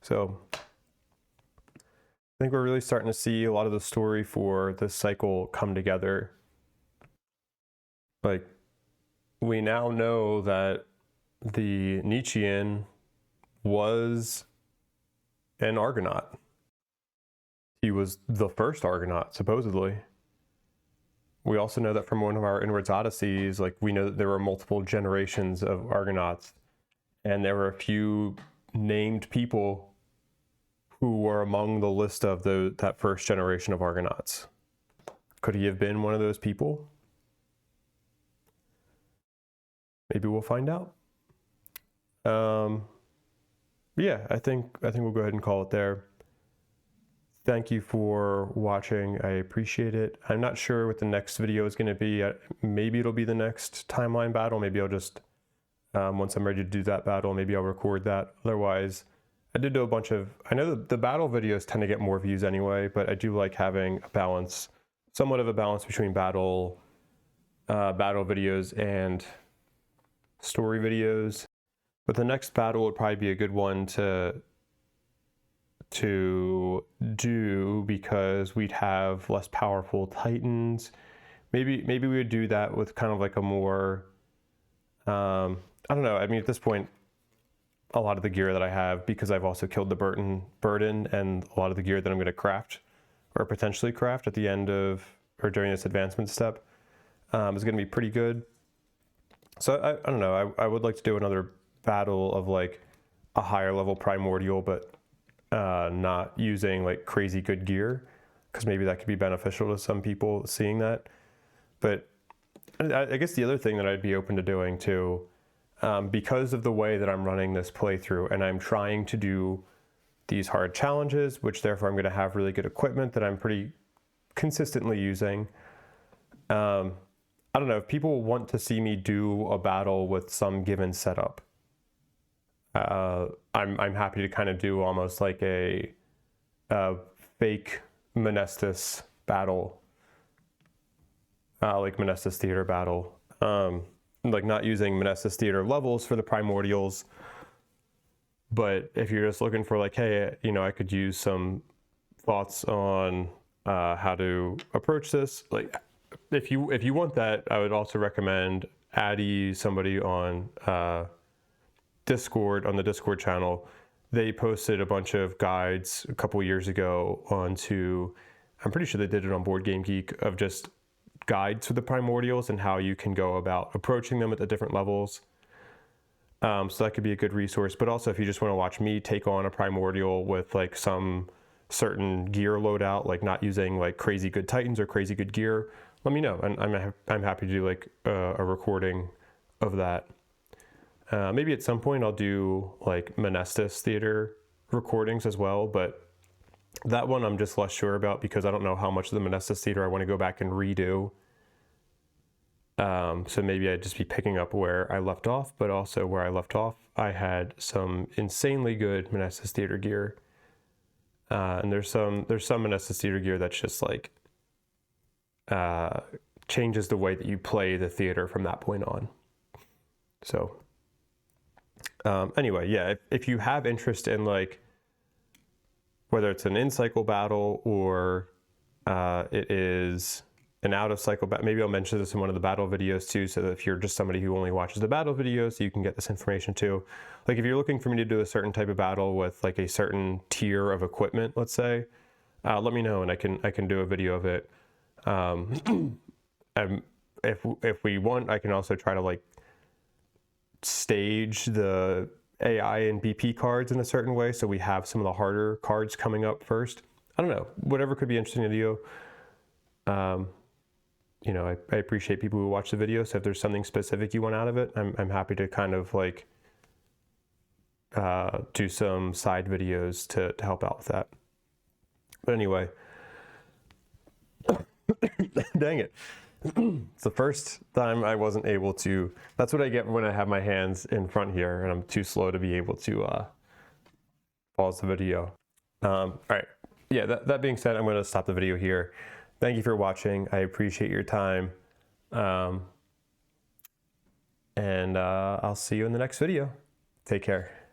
[SPEAKER 1] So I think we're really starting to see a lot of the story for this cycle come together. Like, we now know that the Nietzschean was an Argonaut. He was the first Argonaut, supposedly. We also know that from one of our Inwards Odysseys, like, we know that there were multiple generations of Argonauts, and there were a few named people who were among the list of that first generation of Argonauts. Could he have been one of those people? Maybe we'll find out. Yeah, I think we'll go ahead and call it there. Thank you for watching. I appreciate it. I'm not sure what the next video is going to be. Maybe it'll be the next timeline battle. Maybe I'll just, once I'm ready to do that battle, maybe I'll record that. Otherwise, I did do a bunch of, I know the battle videos tend to get more views anyway, but I do like having a balance, somewhat of a balance between battle videos and story videos. But the next battle would probably be a good one to do because we'd have less powerful Titans. Maybe we would do that with kind of like a more, I don't know. I mean, at this point, a lot of the gear that I have, because I've also killed the burden, and a lot of the gear that I'm going to craft or potentially craft at the end of or during this advancement step is going to be pretty good. So I don't know. I would like to do another battle of like a higher level primordial, but not using like crazy good gear, because maybe that could be beneficial to some people seeing that. But I guess the other thing that I'd be open to doing too, because of the way that I'm running this playthrough and I'm trying to do these hard challenges, which therefore I'm going to have really good equipment that I'm pretty consistently using. I don't know, if people want to see me do a battle with some given setup, I'm happy to kind of do almost like a fake Menestus battle, like Menestus Theater battle, like not using Menestus Theater levels for the primordials, but if you're just looking for like, hey, you know, I could use some thoughts on how to approach this, like if you want that, I would also recommend adding somebody on Discord, on the Discord channel. They posted a bunch of guides a couple years ago onto I'm pretty sure they did it on Board Game Geek, of just guides for the primordials and how you can go about approaching them at the different levels. So that could be a good resource. But also, if you just want to watch me take on a primordial with like some certain gear loadout, like not using like crazy good titans or crazy good gear, let me know, and I'm happy to do like a recording of that. Maybe at some point I'll do like Menestus Theater recordings as well, but that one I'm just less sure about because I don't know how much of the Menestus Theater I want to go back and redo. So maybe I'd just be picking up where I left off, but also where I left off, I had some insanely good Menestus Theater gear. And there's some Menestus Theater gear that's just like changes the way that you play the theater from that point on. So anyway, yeah, if you have interest in like whether it's an in-cycle battle or it is an out-of-cycle battle, maybe I'll mention this in one of the battle videos too, so that if you're just somebody who only watches the battle videos, you can get this information too. Like if you're looking for me to do a certain type of battle with like a certain tier of equipment, let's say, let me know and I can do a video of it. And if we want, I can also try to like stage the AI and BP cards in a certain way, so we have some of the harder cards coming up first. I don't know, whatever could be interesting to you. You know, I appreciate people who watch the video, so if there's something specific you want out of it, I'm happy to kind of like do some side videos to help out with that. But anyway, dang it. It's the first time I wasn't able to, that's what I get when I have my hands in front here and I'm too slow to be able to pause the video. All right, yeah, that being said, I'm going to stop the video here. Thank you for watching. I appreciate your time. And I'll see you in the next video. Take care.